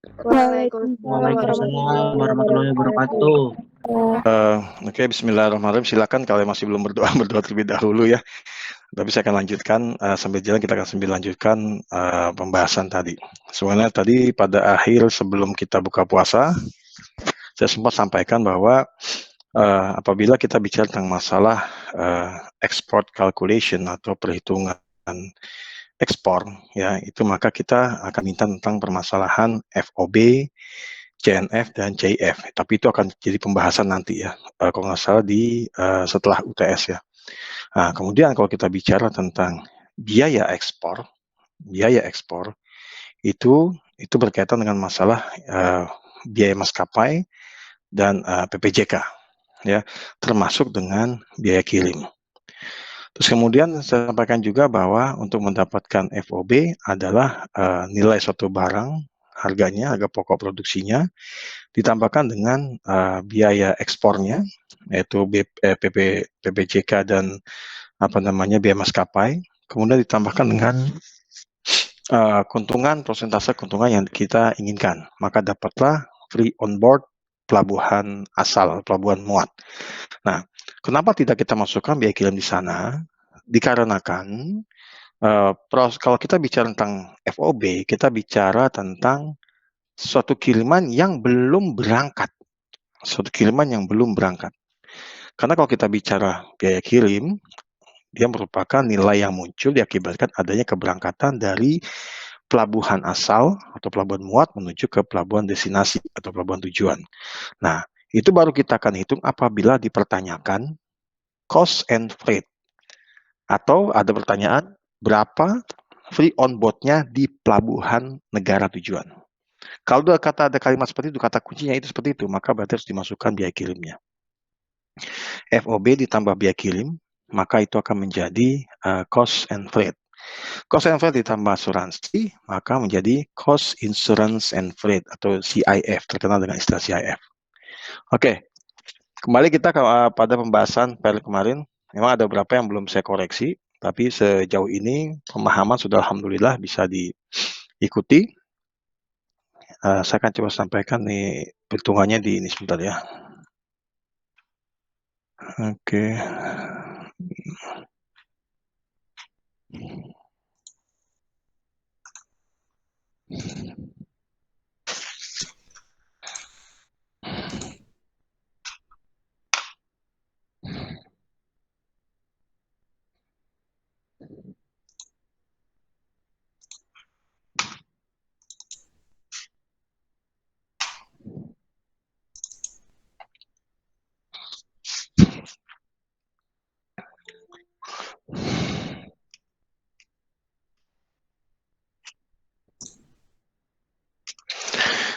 Waalaikumsalam Waalaikumsalam warahmatullahi warahmatullahi wabarakatuh. wabarakatuh. Oke, Bismillahirrahmanirrahim. Silakan kalau masih belum berdoa terlebih dahulu ya. Tapi saya akan lanjutkan sambil jalan kita akan sambil lanjutkan pembahasan tadi. Sebenarnya tadi pada akhir sebelum kita buka puasa, saya sempat sampaikan bahwa apabila kita bicara tentang masalah export calculation atau perhitungan ekspor, ya itu maka kita akan minta tentang permasalahan FOB, CNF dan CIF. Tapi itu akan jadi pembahasan nanti ya, kalau nggak salah di setelah UTS ya. Nah, kemudian kalau kita bicara tentang biaya ekspor itu berkaitan dengan masalah biaya maskapai dan PPJK ya, termasuk dengan biaya kirim. Terus kemudian saya sampaikan juga bahwa untuk mendapatkan FOB adalah nilai suatu barang, harganya, harga pokok produksinya, ditambahkan dengan biaya ekspornya, yaitu PPJK dan biaya maskapai, kemudian ditambahkan dengan persentase keuntungan yang kita inginkan, maka dapatlah free on board pelabuhan asal, pelabuhan muat. Nah, kenapa tidak kita masukkan biaya kirim di sana? Dikarenakan kalau kita bicara tentang FOB, kita bicara tentang suatu kiriman yang belum berangkat. Karena kalau kita bicara biaya kirim, dia merupakan nilai yang muncul diakibatkan adanya keberangkatan dari pelabuhan asal atau pelabuhan muat menuju ke pelabuhan destinasi atau pelabuhan tujuan. Nah, itu baru kita akan hitung apabila dipertanyakan cost and freight. Atau ada pertanyaan, berapa free on board-nya di pelabuhan negara tujuan. Kalau ada kalimat seperti itu, kata kuncinya itu seperti itu, maka berarti harus dimasukkan biaya kirimnya. FOB ditambah biaya kirim, maka itu akan menjadi cost and freight. Cost and freight ditambah asuransi, maka menjadi cost insurance and freight atau CIF, terkenal dengan istilah CIF. Oke, kembali kita pada pembahasan file kemarin. Memang ada beberapa yang belum saya koreksi, tapi sejauh ini pemahaman sudah alhamdulillah bisa diikuti. Saya akan coba sampaikan nih perhitungannya di ini sebentar ya. Oke.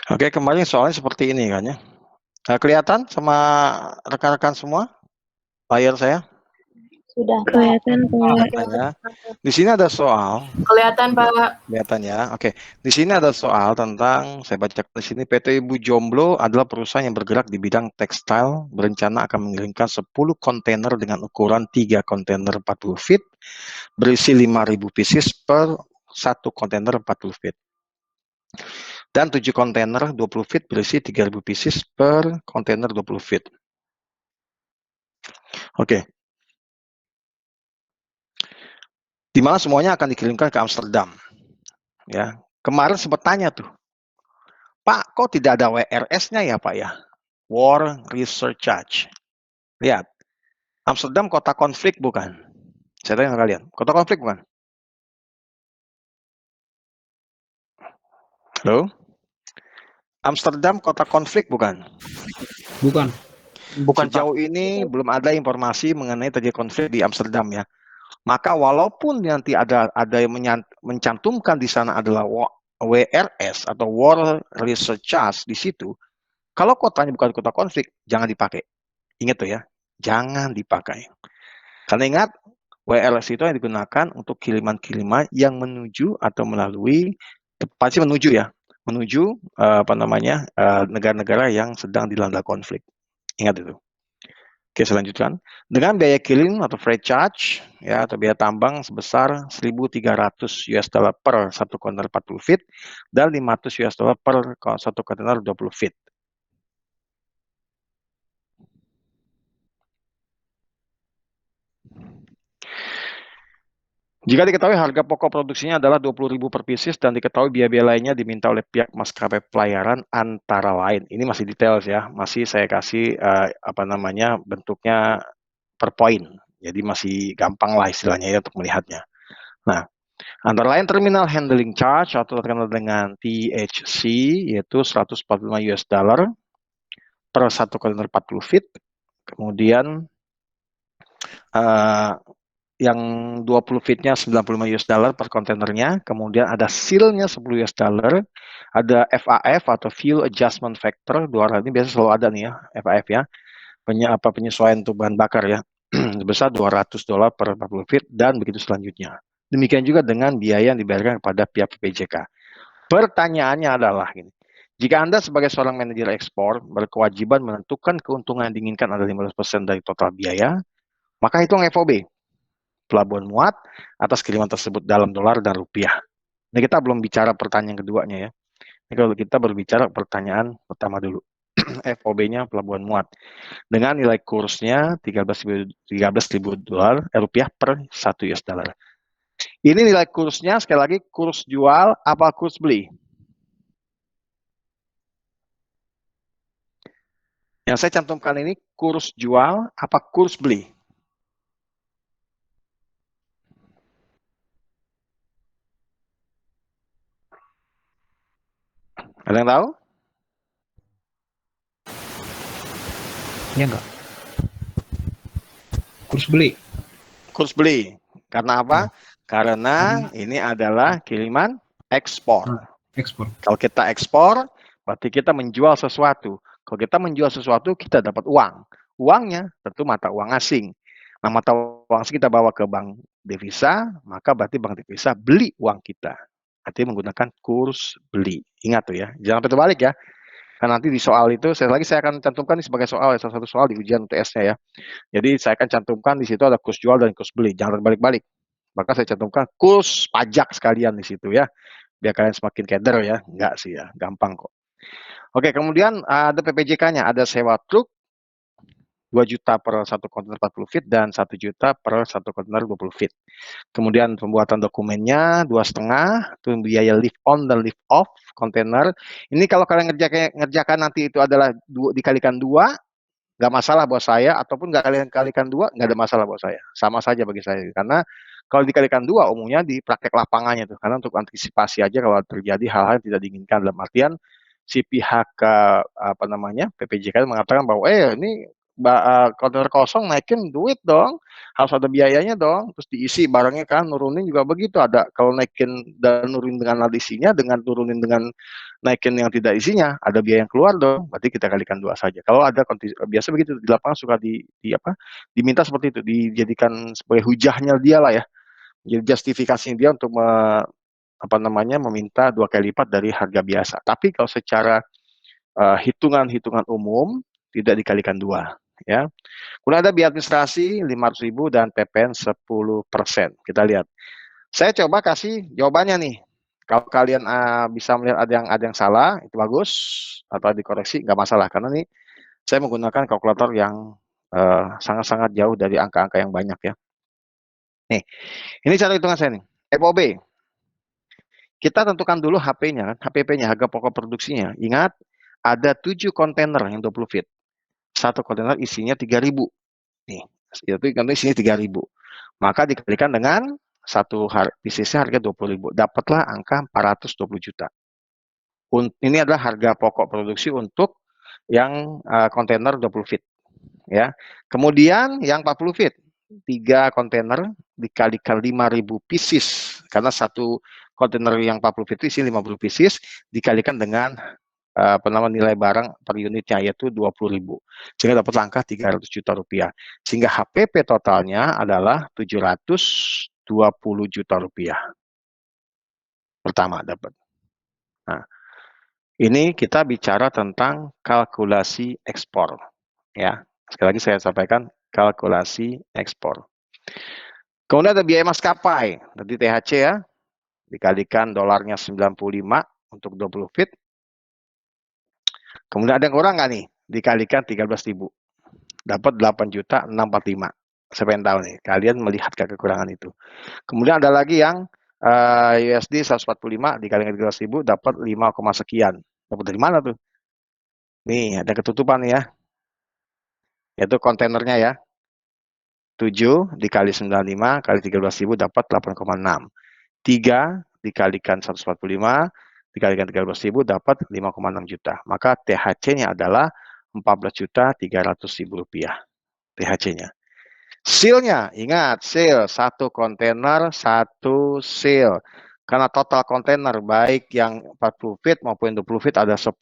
Oke, kembali soalnya seperti ini kan ya. Kelihatan sama rekan-rekan semua layar saya? Sudah kelihatan Pak. Ya. Di sini ada soal. Kelihatan Pak. Kelihatan ya. Oke. Di sini ada soal tentang, saya baca di sini, PT Ibu Jomblo adalah perusahaan yang bergerak di bidang tekstil, berencana akan mengirimkan 10 kontainer dengan ukuran 3 kontainer 40 feet, berisi 5.000 pieces per satu kontainer 40 feet. Dan 7 kontainer 20 feet berisi 3.000 pieces per kontainer 20 feet. Oke. Di mana semuanya akan dikirimkan ke Amsterdam. Ya. Kemarin sempat tanya tuh, Pak, kok tidak ada WRS-nya ya Pak ya? War Research Charge. Lihat, Amsterdam kota konflik bukan? Saya tanya kalian, kota konflik bukan? Halo? Amsterdam kota konflik bukan? Bukan. Bukan Sejauh ini belum ada informasi mengenai terjadi konflik di Amsterdam ya. Maka walaupun nanti ada yang mencantumkan di sana adalah WRS atau War Research Charge di situ, kalau kotanya bukan kota konflik, jangan dipakai. Ingat tuh ya, jangan dipakai. Karena ingat, WRS itu yang digunakan untuk kiriman-kiriman yang menuju atau melalui, pasti menuju ya, menuju negara-negara yang sedang dilanda konflik. Ingat itu. Oke, saya lanjutkan. Dengan biaya kirim atau freight charge ya atau biaya tambang sebesar 1.300 US dollar per satu kontainer 40 feet dan 500 US dollar per satu kontainer 20 feet. Jika diketahui harga pokok produksinya adalah 20.000 per pieces dan diketahui biaya-biaya lainnya diminta oleh pihak maskapai pelayaran antara lain. Ini masih details ya, masih saya kasih bentuknya per poin. Jadi masih gampang lah istilahnya ya untuk melihatnya. Nah, antara lain terminal handling charge atau terkenal dengan THC yaitu 145 US dollar per satu kontainer 40 feet. Kemudian yang 20 feet-nya 95 US dollar per kontainernya, kemudian ada seal-nya 10 US dollar, ada FAF atau Fuel Adjustment Factor, dua hal ini biasa selalu ada nih ya, FAF ya, penyesuaian untuk bahan bakar ya, sebesar 200 dolar per 40 feet dan begitu selanjutnya. Demikian juga dengan biaya yang dibayarkan kepada pihak PPJK. Pertanyaannya adalah gini, jika Anda sebagai seorang manajer ekspor berkewajiban menentukan keuntungan yang diinginkan ada 15% dari total biaya, maka hitung FOB, pelabuhan muat atas kiriman tersebut dalam dolar dan rupiah. Ini kita belum bicara pertanyaan keduanya ya. Ini kalau kita berbicara pertanyaan pertama dulu. FOB-nya pelabuhan muat. Dengan nilai kursnya 13.000 dolar rupiah per 1 US dollar. Ini nilai kursnya sekali lagi kurs jual apa kurs beli? Yang saya cantumkan ini kurs jual apa kurs beli? Ada yang tahu? Ya enggak? Kurs beli. Kurs beli. Karena apa? Karena ini adalah kiriman ekspor. Ekspor. Kalau kita ekspor, berarti kita menjual sesuatu. Kalau kita menjual sesuatu, kita dapat uang. Uangnya tentu mata uang asing. Nah, mata uang asing kita bawa ke bank devisa, maka berarti bank devisa beli uang kita. Artinya menggunakan kurs beli. Ingat tuh ya, jangan sampai terbalik ya. Karena nanti di soal itu, saya akan cantumkan sebagai soal, salah satu soal di ujian UTS-nya ya. Jadi saya akan cantumkan di situ ada kurs jual dan kurs beli, jangan terbalik-balik. Maka saya cantumkan kurs pajak sekalian di situ ya. Biar kalian semakin keder ya. Enggak sih ya, gampang kok. Oke, kemudian ada PPJK-nya, ada sewa truk 2 juta per satu kontainer 40 feet dan 1 juta per satu kontainer 20 feet. Kemudian pembuatan dokumennya 2,5, itu biaya lift on dan lift off kontainer. Ini kalau kalian ngerjakan nanti itu adalah dikalikan 2, nggak masalah buat saya, ataupun nggak kalian kalikan 2, nggak ada masalah buat saya. Sama saja bagi saya. Karena kalau dikalikan 2, umumnya di praktek lapangannya tuh. Karena untuk antisipasi aja kalau terjadi hal-hal yang tidak diinginkan. Dalam artian, si pihak PPJK mengatakan bahwa ini kontainer kosong naikin duit dong, harus ada biayanya dong, terus diisi barangnya kan, nurunin juga begitu, ada kalau naikin dan nurunin dengan ada isinya, dengan turunin dengan naikin yang tidak isinya, ada biaya yang keluar dong, berarti kita kalikan 2 saja. Kalau ada biasa begitu di lapangan suka diminta seperti itu, dijadikan sebagai hujahnya dia lah ya, jadi justifikasinya dia untuk meminta 2 kali lipat dari harga biasa. Tapi kalau secara hitungan-hitungan umum tidak dikalikan 2 ya. Kemudian ada biaya administrasi 500.000 dan PPN 10%. Kita lihat. Saya coba kasih jawabannya nih. Kalau kalian bisa melihat ada yang salah, itu bagus, atau dikoreksi, nggak masalah. Karena nih saya menggunakan kalkulator yang sangat-sangat jauh dari angka-angka yang banyak ya. Nih, ini cara hitungan saya nih. FOB. Kita tentukan dulu HP-nya, HPP-nya, harga pokok produksinya. Ingat, ada 7 kontainer yang 20 feet. Satu kontainer isinya 3.000. Nih, itu kan isinya 3.000. Maka dikalikan dengan satu bisnisnya harga 20.000. Dapatlah angka 420 juta. Ini adalah harga pokok produksi untuk yang kontainer 20 feet. Ya. Kemudian yang 40 feet, 3 kontainer dikalikan 5.000 pieces. Karena satu kontainer yang 40 feet isi 50 pieces dikalikan dengan nilai barang per unitnya yaitu 20.000. Sehingga dapat angka 300 juta rupiah. Sehingga HPP totalnya adalah 720 juta rupiah. Pertama dapat. Nah, ini kita bicara tentang kalkulasi ekspor ya. Sekali lagi saya sampaikan kalkulasi ekspor. Kemudian ada biaya maskapai, tadi THC ya, dikalikan dolarnya 95 untuk 20 feet. Kemudian ada yang kurang nggak nih? Dikalikan 13.000. Dapat 8.645. Saya pengen tahu nih, kalian melihat kekurangan itu. Kemudian ada lagi yang USD 145 dikalikan 13.000 dapat 5, sekian. Dapat dari mana tuh? Nih, ada ketutupan ya. Yaitu kontainernya ya. 7 dikali 95 kali 13.000 dapat 8,6. 3 dikalikan 145 dikalikan 13.000 dapat 5,6 juta. Maka THC-nya adalah 14.300.000 rupiah. THC-nya. Seal-nya, ingat, seal 1 kontainer 1 seal. Karena total kontainer baik yang 40 feet maupun 20 feet ada 10,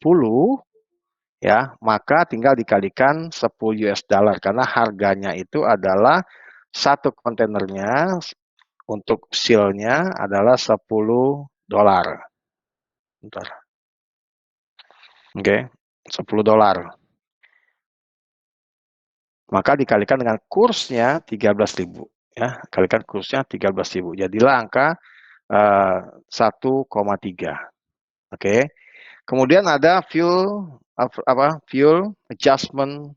ya, maka tinggal dikalikan 10 US dollar karena harganya itu adalah 1 kontainernya untuk seal-nya adalah 10 dolar. Bentar. Oke, 10 dolar. Maka dikalikan dengan kursnya 13.000 ya, kalikan kursnya 13.000. Jadilah angka 1,3. Oke. Kemudian ada fuel adjustment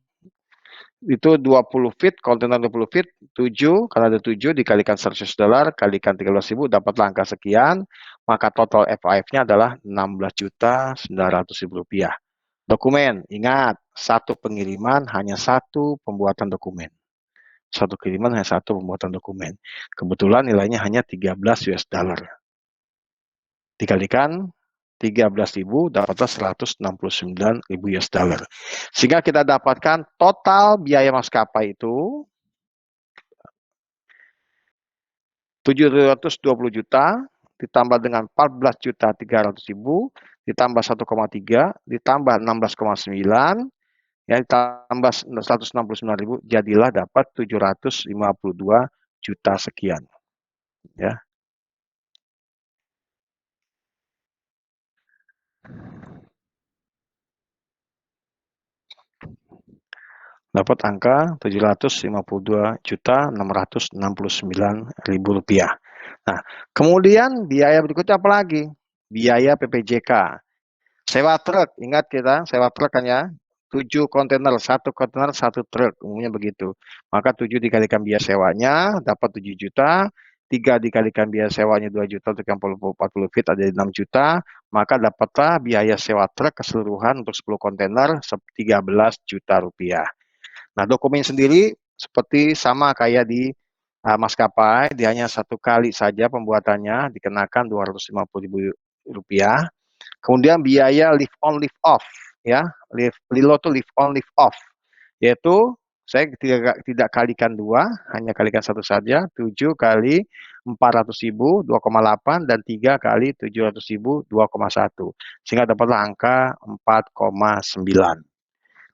itu 20 feet, kontainer 20 feet, 7, karena ada 7 dikalikan 100 dolar, kalikan 13.000, dapatlah angka sekian, maka total FIF-nya adalah 16.900.000 rupiah. Dokumen, ingat, satu pengiriman hanya satu pembuatan dokumen. Satu kiriman hanya satu pembuatan dokumen. Kebetulan nilainya hanya 13 US dollar. Dikalikan 13.000 dapatlah 169.000 US dollar. Sehingga kita dapatkan total biaya maskapai itu 720 juta ditambah dengan 14.300.000 ditambah 1,3 ditambah 16,9 ya ditambah 169.000 jadilah dapat 752 juta sekian ya. Dapat angka 752.669.000 rupiah. Nah, kemudian biaya berikutnya apa lagi? Biaya PPJK. Sewa truk, ingat kita sewa truk kan ya? 7 kontainer, 1 kontainer, 1 truk, umumnya begitu. Maka 7 dikalikan biaya sewanya, dapat 7 juta. 3 dikalikan biaya sewanya 2 juta untuk yang 40 feet ada 6 juta. Maka dapatlah biaya sewa truk keseluruhan untuk 10 kontainer 13 juta rupiah. Nah, dokumen sendiri seperti sama kayak di maskapai, dia hanya 1 kali saja pembuatannya, dikenakan 250.000 rupiah. Kemudian biaya lift on lift off, ya, LILO itu lift on lift off, yaitu saya tidak kalikan 2, hanya kalikan 1 saja, 7 kali 400.000 2,8 dan 3 kali 700.000 2,1, sehingga dapatlah angka 4,9.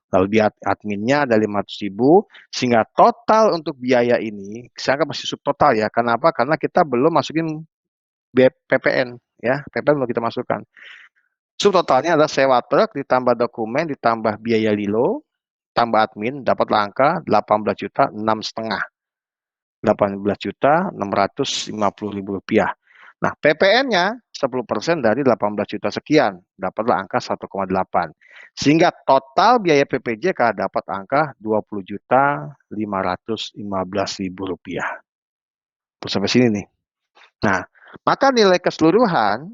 Lalu di adminnya ada 500.000, sehingga total untuk biaya ini, saya anggap masih subtotal ya. Kenapa? Karena kita belum masukin PPN ya, PPN belum kita masukkan. Subtotalnya adalah sewa truk ditambah dokumen ditambah biaya LILO tambah admin dapatlah angka 18.650.000. 18.650.000 rupiah. Nah, PPN-nya 10% dari 18 juta sekian, dapatlah angka 1,8. Sehingga total biaya PPJK dapat angka 20.515.000 rupiah. Terus sampai sini nih. Nah, maka nilai keseluruhan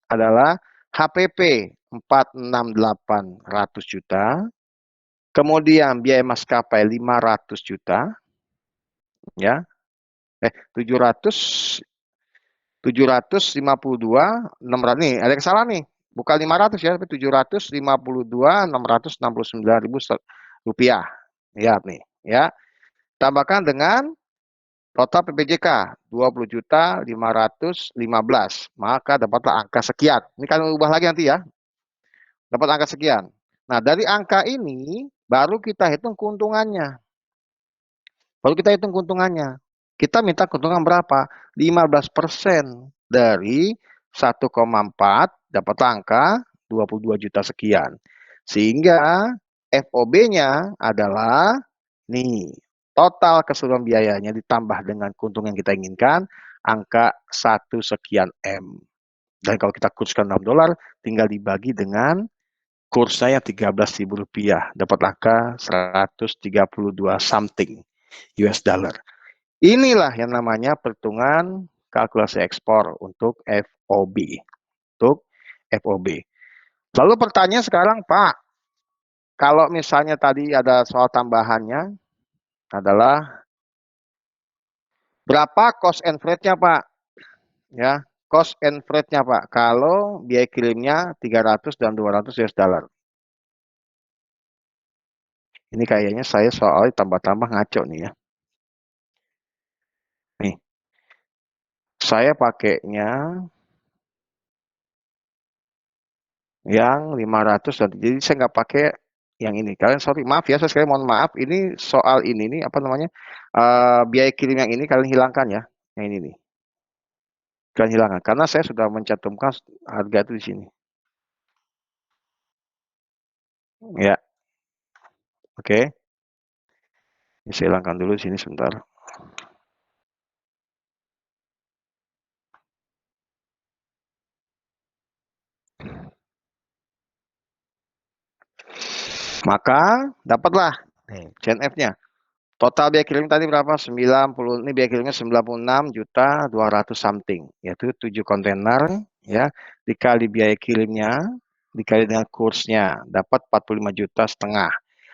adalah HPP 468.100 juta, kemudian biaya maskapai 500 juta, ya, 752 600 nih, ada kesalahan nih, bukan 500 ya, tapi 752.669.000 rupiah. Lihat nih, ya. Tambahkan dengan total PPJK 20.515, maka dapatlah angka sekian. Ini kan ubah lagi nanti ya. Dapat angka sekian. Nah, dari angka ini baru kita hitung keuntungannya. Kita minta keuntungan berapa? 15% dari 1,4 dapat angka 22 juta sekian. Sehingga FOB-nya adalah Nih, total keseluruhan biayanya ditambah dengan keuntungan yang kita inginkan, angka 1 sekian M. Dan kalau kita kurskan dalam dolar, tinggal dibagi dengan kursnya yang Rp13.000, dapat angka 132 something US dollar. Inilah yang namanya perhitungan kalkulasi ekspor untuk FOB. Untuk FOB. Lalu pertanyaan sekarang, Pak, kalau misalnya tadi ada soal tambahannya adalah berapa cost and freight-nya, Pak? Ya, cost and freight-nya, Pak. Kalau biaya kirimnya 300 dan 200 US dollar. Ini kayaknya saya soal tambah-tambah ngaco nih ya. Nih, saya pakainya yang 500 dan jadi saya nggak pakai yang ini. Kalian sorry, maaf ya, saya sekali mohon maaf. Ini soal ini nih apa namanya biaya kirim yang ini kalian hilangkan ya, yang ini nih. Kalian hilangkan karena saya sudah mencantumkan harga itu di sini. Ya, oke. Ini saya hilangkan dulu di sini sebentar. Maka dapatlah nih CNF-nya. Total biaya kirim tadi berapa? 90, ini biaya kirimnya 96.200 something, yaitu 7 kontainer ya, dikali biaya kirimnya, dikali dengan kursnya, dapat 45,5 juta.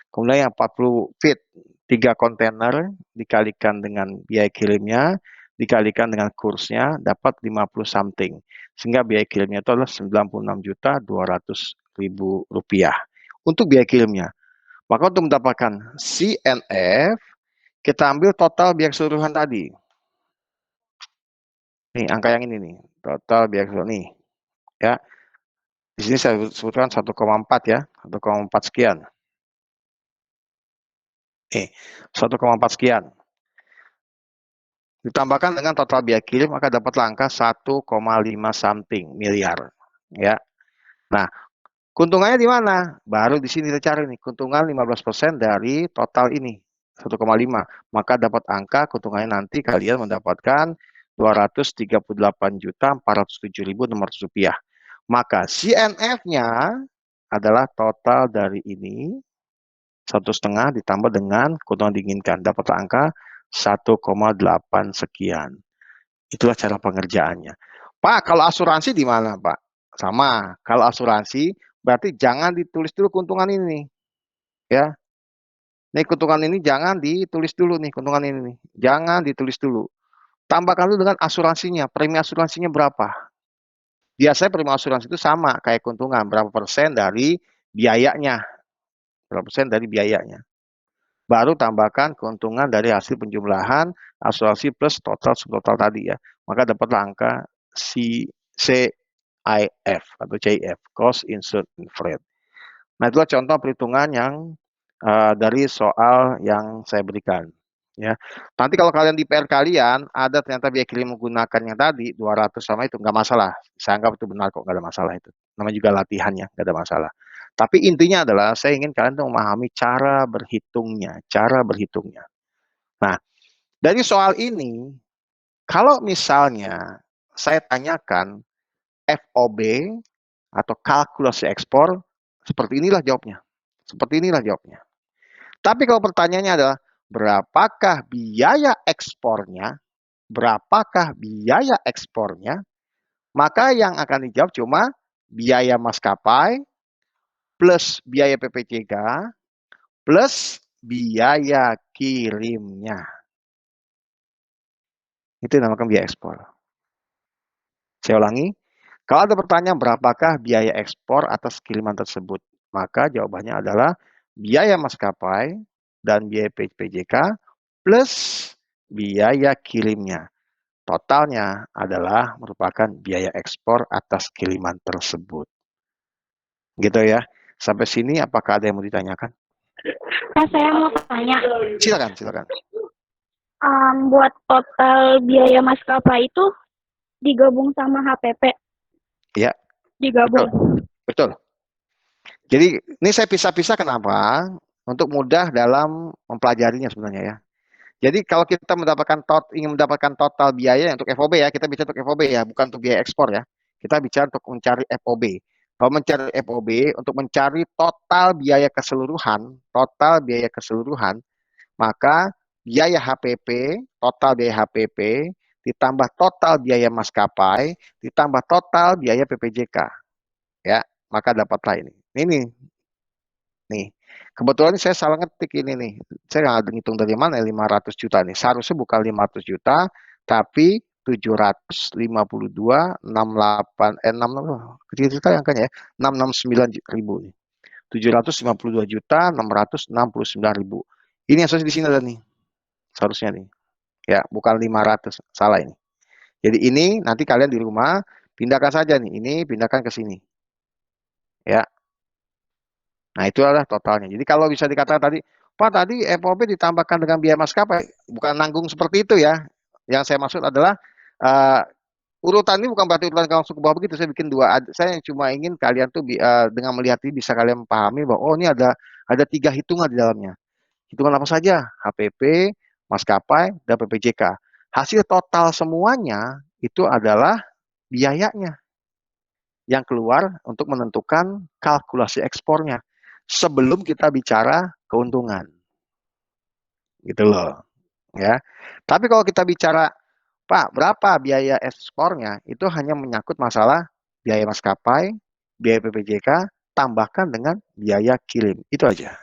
Kemudian yang 40 feet, 3 kontainer dikalikan dengan biaya kirimnya, dikalikan dengan kursnya, dapat 50 something. Sehingga biaya kirimnya itu adalah 96.200.000 rupiah untuk biaya kirimnya. Maka untuk mendapatkan CNF, kita ambil total biaya keseluruhan tadi. Nih, angka yang ini nih. Total biaya keseluruhan nih. Ya. Di sini saya sebutkan 1,4 ya. 1,4 sekian. 1,4 sekian. Ditambahkan dengan total biaya kirim, maka dapat angka 1,5 something miliar. Ya. Nah, keuntungannya di mana? Baru di sini kita cari nih. Keuntungan 15% dari total ini. 1,5. Maka dapat angka keuntungannya nanti kalian mendapatkan Rp238.407.600. Maka CNF-nya adalah total dari ini 1,5 ditambah dengan keuntungan diinginkan. Dapat angka 1,8 sekian. Itulah cara pengerjaannya. Pak, kalau asuransi di mana, Pak? Sama. Kalau asuransi berarti jangan ditulis dulu keuntungan ini. Ya. Nih keuntungan ini jangan ditulis dulu nih, keuntungan ini nih. Jangan ditulis dulu. Tambahkan dulu dengan asuransinya. Premi asuransinya berapa? Biasanya premi asuransi itu sama kayak keuntungan. Berapa persen dari biayanya. Berapa persen dari biayanya. Baru tambahkan keuntungan dari hasil penjumlahan asuransi plus total subtotal tadi ya. Maka dapatlah angka CIF atau CIF, Cost Insured Freight. Nah, itulah contoh perhitungan yang dari soal yang saya berikan. Ya, nanti kalau kalian di PR kalian ada ternyata biaya kirim menggunakan yang tadi 200 sama itu nggak masalah. Saya anggap itu benar kok, nggak ada masalah itu. Namanya juga latihan ya, nggak ada masalah. Tapi intinya adalah saya ingin kalian tuh memahami cara berhitungnya, Nah, dari soal ini, kalau misalnya saya tanyakan FOB atau kalkulasi ekspor, seperti inilah jawabnya. Seperti inilah jawabnya. Tapi kalau pertanyaannya adalah berapakah biaya ekspornya? Berapakah biaya ekspornya? Maka yang akan dijawab cuma biaya maskapai plus biaya PPJK plus biaya kirimnya. Itu yang dinamakan biaya ekspor. Saya ulangi, kalau ada pertanyaan berapakah biaya ekspor atas kiriman tersebut, maka jawabannya adalah biaya maskapai dan biaya PPJK plus biaya kirimnya. Totalnya adalah merupakan biaya ekspor atas kiriman tersebut. Gitu ya. Sampai sini apakah ada yang mau ditanyakan? Pak, saya mau tanya. Silakan. Buat total biaya maskapai itu digabung sama HPP? Iya. Digabung. Betul. Jadi ini saya pisah-pisah kenapa? untuk mudah dalam mempelajarinya sebenarnya ya. Jadi kalau kita ingin mendapatkan total biaya untuk FOB ya, kita bicara untuk FOB ya, bukan untuk biaya ekspor ya. Kita bicara untuk mencari FOB. Kalau mencari FOB, untuk mencari total biaya keseluruhan, maka total biaya HPP, ditambah total biaya maskapai, ditambah total biaya PPJK. Ya, maka dapatlah ini. Ini nih. Kebetulan saya salah ngetik ini nih. Saya nggak ngitung dari mana 500 juta nih. Seharusnya bukan 500 juta, tapi 752,68 kecil sekali angkanya ya. 669 ribu nih. 752,669 ribu. Ini yang seharusnya di sini ada nih. Seharusnya nih. Ya, bukan 500. Salah ini. Jadi ini nanti kalian di rumah pindahkan saja nih. Ini pindahkan ke sini. Ya. Nah, itu adalah totalnya. Jadi kalau bisa dikatakan tadi, Pak, tadi FOB ditambahkan dengan biaya maskapai, bukan nanggung seperti itu ya. Yang saya maksud adalah urutan ini bukan berarti urutan langsung ke bawah begitu. Saya bikin dua. Saya cuma ingin kalian tuh dengan melihat ini bisa kalian pahami bahwa oh ini ada 3 hitungan di dalamnya. Hitungan apa saja? HPP, maskapai, dan PPJK. Hasil total semuanya itu adalah biayanya yang keluar untuk menentukan kalkulasi ekspornya sebelum kita bicara keuntungan. Gitu loh. Ya. Tapi kalau kita bicara, Pak, berapa biaya ekspornya? Itu hanya menyangkut masalah biaya maskapai, biaya PPJK, tambahkan dengan biaya kirim. Itu aja.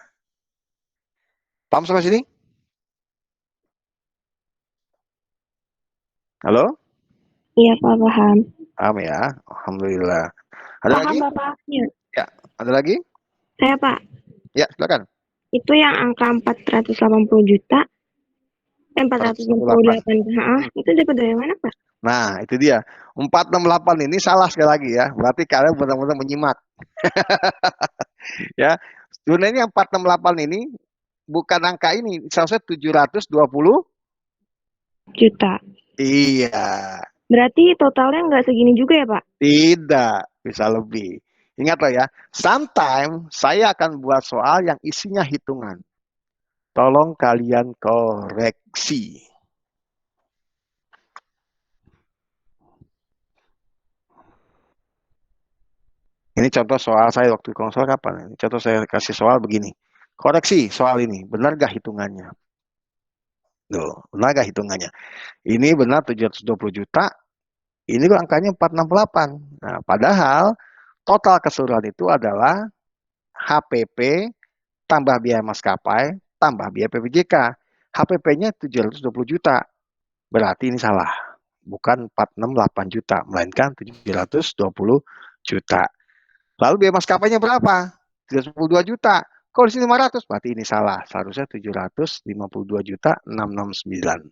Paham sampai sini? Halo? Iya, Pak, paham. Paham ya? Alhamdulillah. Ada Paham, lagi? Bapak. Ya. Ya. Ada lagi? Saya, Pak. Ya, silakan. Itu yang angka 480 juta, 468. Itu dapat dari mana, Pak? Nah, itu dia. 468 ini salah sekali lagi ya. Berarti kalian benar-benar menyimak. Ya. Sebenarnya 468 ini bukan angka ini, seharusnya 720 Juta. Iya. Berarti totalnya nggak segini juga ya, Pak? Tidak, bisa lebih. Ingat loh ya, sometimes saya akan buat soal yang isinya hitungan. Tolong kalian koreksi. Ini contoh soal saya waktu konsul kapan? Ini contoh saya kasih soal begini. Koreksi soal ini, benar gak hitungannya? Tuh, benar gak hitungannya? Ini benar 720 juta, ini kok angkanya 468. Nah, padahal total keseluruhan itu adalah HPP tambah biaya maskapai tambah biaya PPJK. HPP-nya 720 juta. Berarti ini salah. Bukan 468 juta, melainkan 720 juta. Lalu biaya maskapainya berapa? 312 juta. Kalau di sini 500, berarti ini salah. Seharusnya 752 juta 669.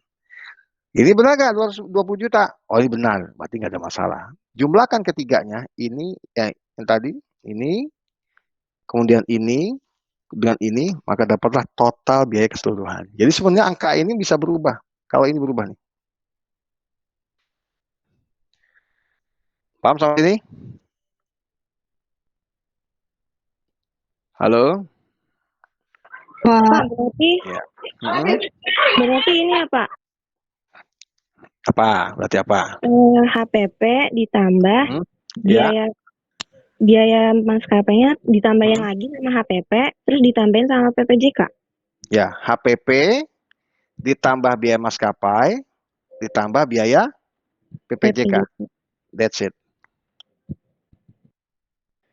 Ini benar nggak 220 juta? Oh ini benar, berarti nggak ada masalah. Jumlahkan ketiganya, ini yang tadi, ini, kemudian ini, dengan ini, maka dapatlah total biaya keseluruhan. Jadi sebenarnya angka ini bisa berubah. Kalau ini berubah nih. Paham sampai ini? Halo? Pak, berarti Ya. berarti ini apa? Apa? Berarti apa? HPP ditambah Ya. biaya maskapainya ditambahin lagi sama HPP, terus ditambahin sama PPJK. Ya, HPP ditambah biaya maskapai, ditambah biaya PPJK. That's it.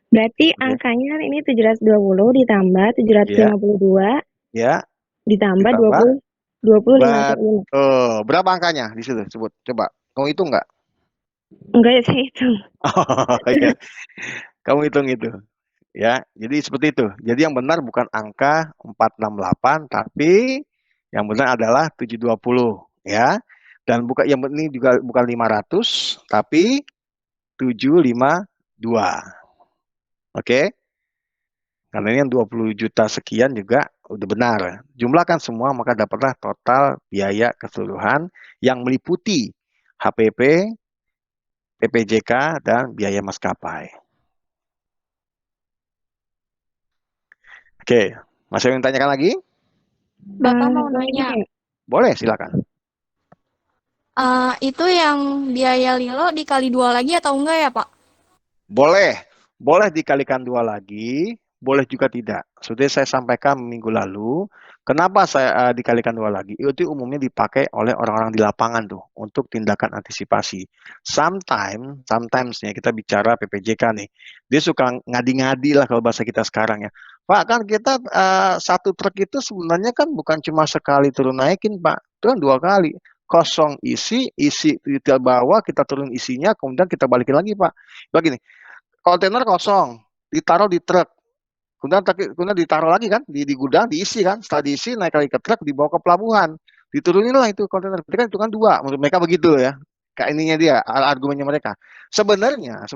Berarti angkanya ini 720 ditambah 752. Ya. Ditambah 20 50. Oh, berapa angkanya di situ? Sebut. Coba. Kamu hitung nggak? Enggak ya, saya hitung. Oh, ya. Kamu hitung itu. Ya, jadi seperti itu. Jadi yang benar bukan angka 468, tapi yang benar adalah 720, ya. Dan yang ini juga bukan 500, tapi 752. Oke? Karena ini yang 20 juta sekian juga udah benar. Jumlahkan semua maka dapatlah total biaya keseluruhan yang meliputi HPP, PPJK, dan biaya maskapai. Oke, Masih yang tanyakan lagi? Bapak mau boleh nanya, gitu ya? Boleh, silakan. itu yang biaya Lilo dikali 2 lagi atau enggak ya, Pak? Boleh. Boleh dikalikan 2 lagi, boleh juga tidak. Sudah saya sampaikan minggu lalu, kenapa saya dikalikan 2 lagi? Itu umumnya dipakai oleh orang-orang di lapangan tuh untuk tindakan antisipasi. Sometimes nih kita bicara PPJK nih, dia suka ngadi-ngadi lah kalau bahasa kita sekarang ya. Pak, kan kita satu truk itu sebenarnya kan bukan cuma sekali turun naikin, Pak. Itu kan 2 kali. Kosong isi kita bawa, kita turun isinya, kemudian kita balikin lagi, Pak. Begini, kontainer kosong, ditaruh di truk, kemudian ditaruh lagi kan di gudang, diisi kan, setelah diisi naik lagi ke truk, dibawa ke pelabuhan, diturunin lah itu kontainer. Berarti kan itu kan 2, menurut mereka begitu ya. Kayak ininya dia, argumennya mereka. Sebenarnya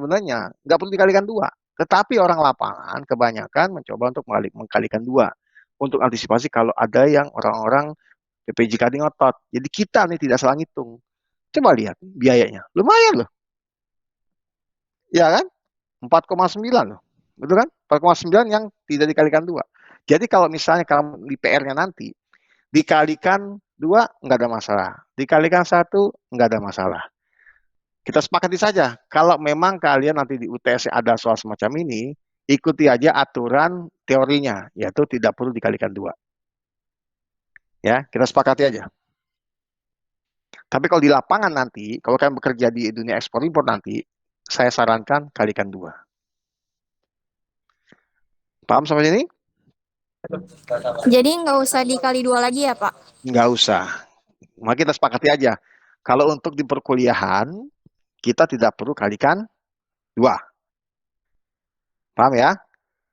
nggak perlu dikalikan 2, tetapi orang lapangan kebanyakan mencoba untuk mengkalikan 2 untuk antisipasi kalau ada yang orang-orang PPJK ngotot. Jadi kita nih tidak salah ngitung. Coba lihat biayanya, lumayan loh, ya kan? 4,9 loh. Betul kan? 4,9 yang tidak dikalikan 2. Jadi kalau misalnya kamu di PR-nya nanti, dikalikan 2 nggak ada masalah. Dikalikan 1 nggak ada masalah. Kita sepakati saja, kalau memang kalian nanti di UTS ada soal semacam ini, ikuti aja aturan teorinya, yaitu tidak perlu dikalikan 2. Ya, kita sepakati aja. Tapi kalau di lapangan nanti, kalau kalian bekerja di dunia ekspor impor nanti, saya sarankan kalikan 2. Paham sampai sini? Jadi nggak usah dikali 2 lagi ya, Pak? Nggak usah. Maka kita sepakati aja. Kalau untuk di perkuliahan, kita tidak perlu kalikan 2. Paham ya?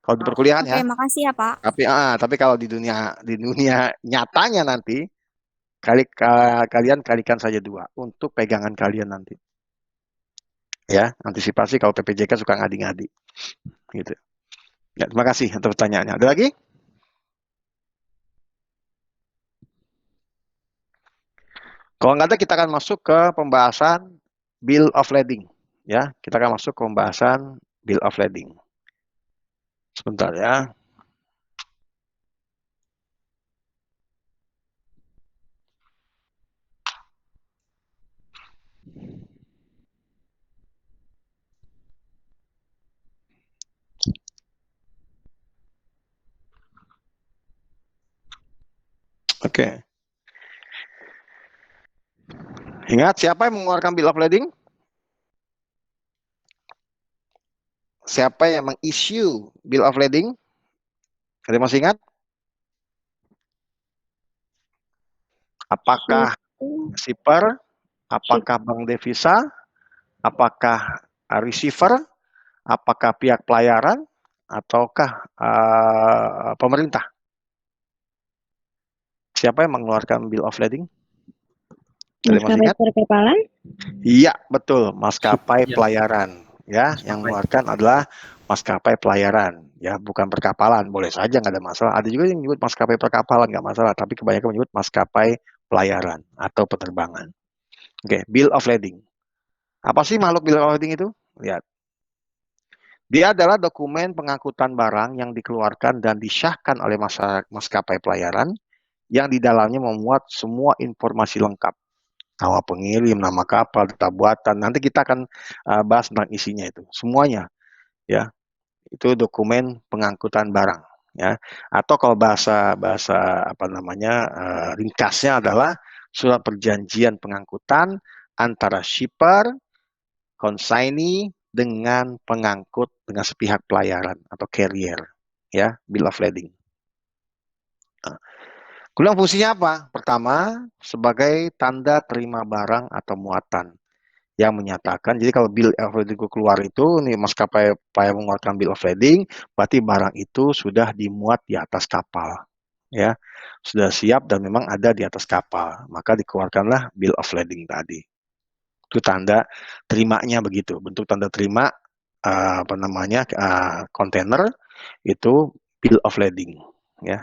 Kalau di perkuliahan ya. Oke, makasih ya, Pak. Tapi kalau di dunia nyatanya nanti, kalian kalikan saja 2 untuk pegangan kalian nanti. Ya, antisipasi kalau PPJK suka ngadi-ngadi. Gitu. Ya, terima kasih untuk pertanyaannya. Ada lagi? Kalau nggak ada, kita akan masuk ke pembahasan bill of lading. Ya, kita akan masuk ke pembahasan bill of lading. Sebentar ya. Oke. Ingat, siapa yang mengeluarkan bill of lading? Siapa yang meng-issue bill of lading? Kalian masih ingat? Apakah shipper? Apakah bank devisa? Apakah receiver? Apakah pihak pelayaran? Ataukah pemerintah? Siapa yang mengeluarkan bill of lading? Kalian masih Maskapai ingat? perkapalan? Iya, betul. Maskapai Iya. pelayaran. Ya, yang mengeluarkan adalah maskapai pelayaran. Ya, bukan perkapalan. Boleh saja, nggak ada masalah. Ada juga yang menyebut maskapai perkapalan, nggak masalah. Tapi kebanyakan menyebut maskapai pelayaran atau penerbangan. Oke, bill of lading. Apa sih makhluk bill of lading itu? Lihat. Dia adalah dokumen pengangkutan barang yang dikeluarkan dan disahkan oleh maskapai pelayaran yang di dalamnya memuat semua informasi lengkap. Nama pengirim, nama kapal, data buatan. Nanti kita akan bahas tentang isinya itu. Semuanya, ya. Itu dokumen pengangkutan barang, ya. Atau kalau bahasa ringkasnya adalah surat perjanjian pengangkutan antara shipper, consignee dengan pengangkut dengan sepihak pelayaran atau carrier, ya, bill of lading. Kemudian fungsinya apa? Pertama, sebagai tanda terima barang atau muatan yang menyatakan, jadi kalau bill of lading keluar itu, nih maskapai mengeluarkan bill of lading, berarti barang itu sudah dimuat di atas kapal, ya, sudah siap dan memang ada di atas kapal, maka dikeluarkanlah bill of lading tadi. Itu tanda terimanya begitu, bentuk tanda terima kontainer itu bill of lading, ya.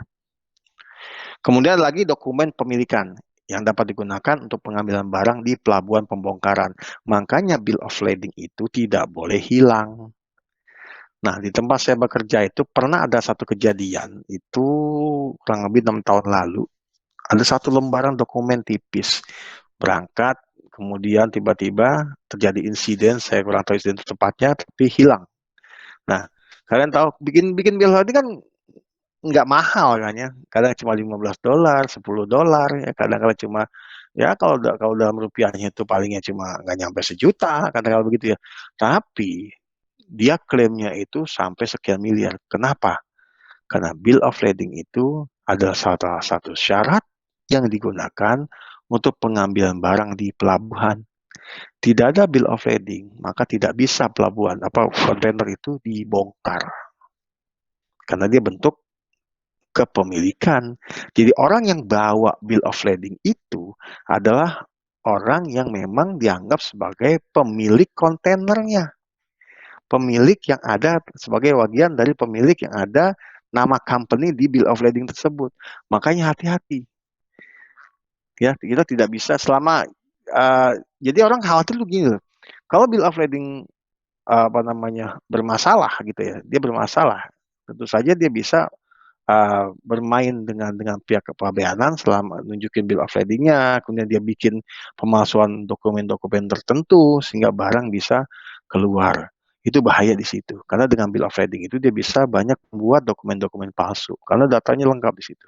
Kemudian lagi dokumen pemilikan yang dapat digunakan untuk pengambilan barang di pelabuhan pembongkaran. Makanya bill of lading itu tidak boleh hilang. Nah, di tempat saya bekerja itu pernah ada satu kejadian, itu kurang lebih 6 tahun lalu. Ada satu lembaran dokumen tipis, berangkat, kemudian tiba-tiba terjadi insiden, saya kurang tahu insiden itu tepatnya, tapi hilang. Nah, kalian tahu, bikin bikin bill ini kan nggak mahal kan ya, kadang cuma $15, $10, ya kadang-kadang cuma, ya kalau dalam rupiahnya itu palingnya cuma nggak nyampe sejuta, kadang-kadang begitu ya. Tapi dia klaimnya itu sampai sekian miliar. Kenapa? Karena bill of lading itu adalah salah satu syarat yang digunakan untuk pengambilan barang di pelabuhan. Tidak ada bill of lading, maka tidak bisa pelabuhan kontainer itu dibongkar. Karena dia bentuk kepemilikan. Jadi orang yang bawa bill of lading itu adalah orang yang memang dianggap sebagai pemilik kontainernya. Pemilik yang ada sebagai bagian dari pemilik yang ada nama company di bill of lading tersebut. Makanya hati-hati. Ya, kita tidak bisa selama jadi orang khawatir tuh gini loh. Kalau bill of lading bermasalah gitu ya, dia bermasalah. Tentu saja dia bisa bermain dengan pihak kepabeanan selama nunjukin bill of lading-nya, kemudian dia bikin pemalsuan dokumen-dokumen tertentu sehingga barang bisa keluar. Itu bahaya di situ. Karena dengan bill of lading itu dia bisa banyak membuat dokumen-dokumen palsu karena datanya lengkap di situ.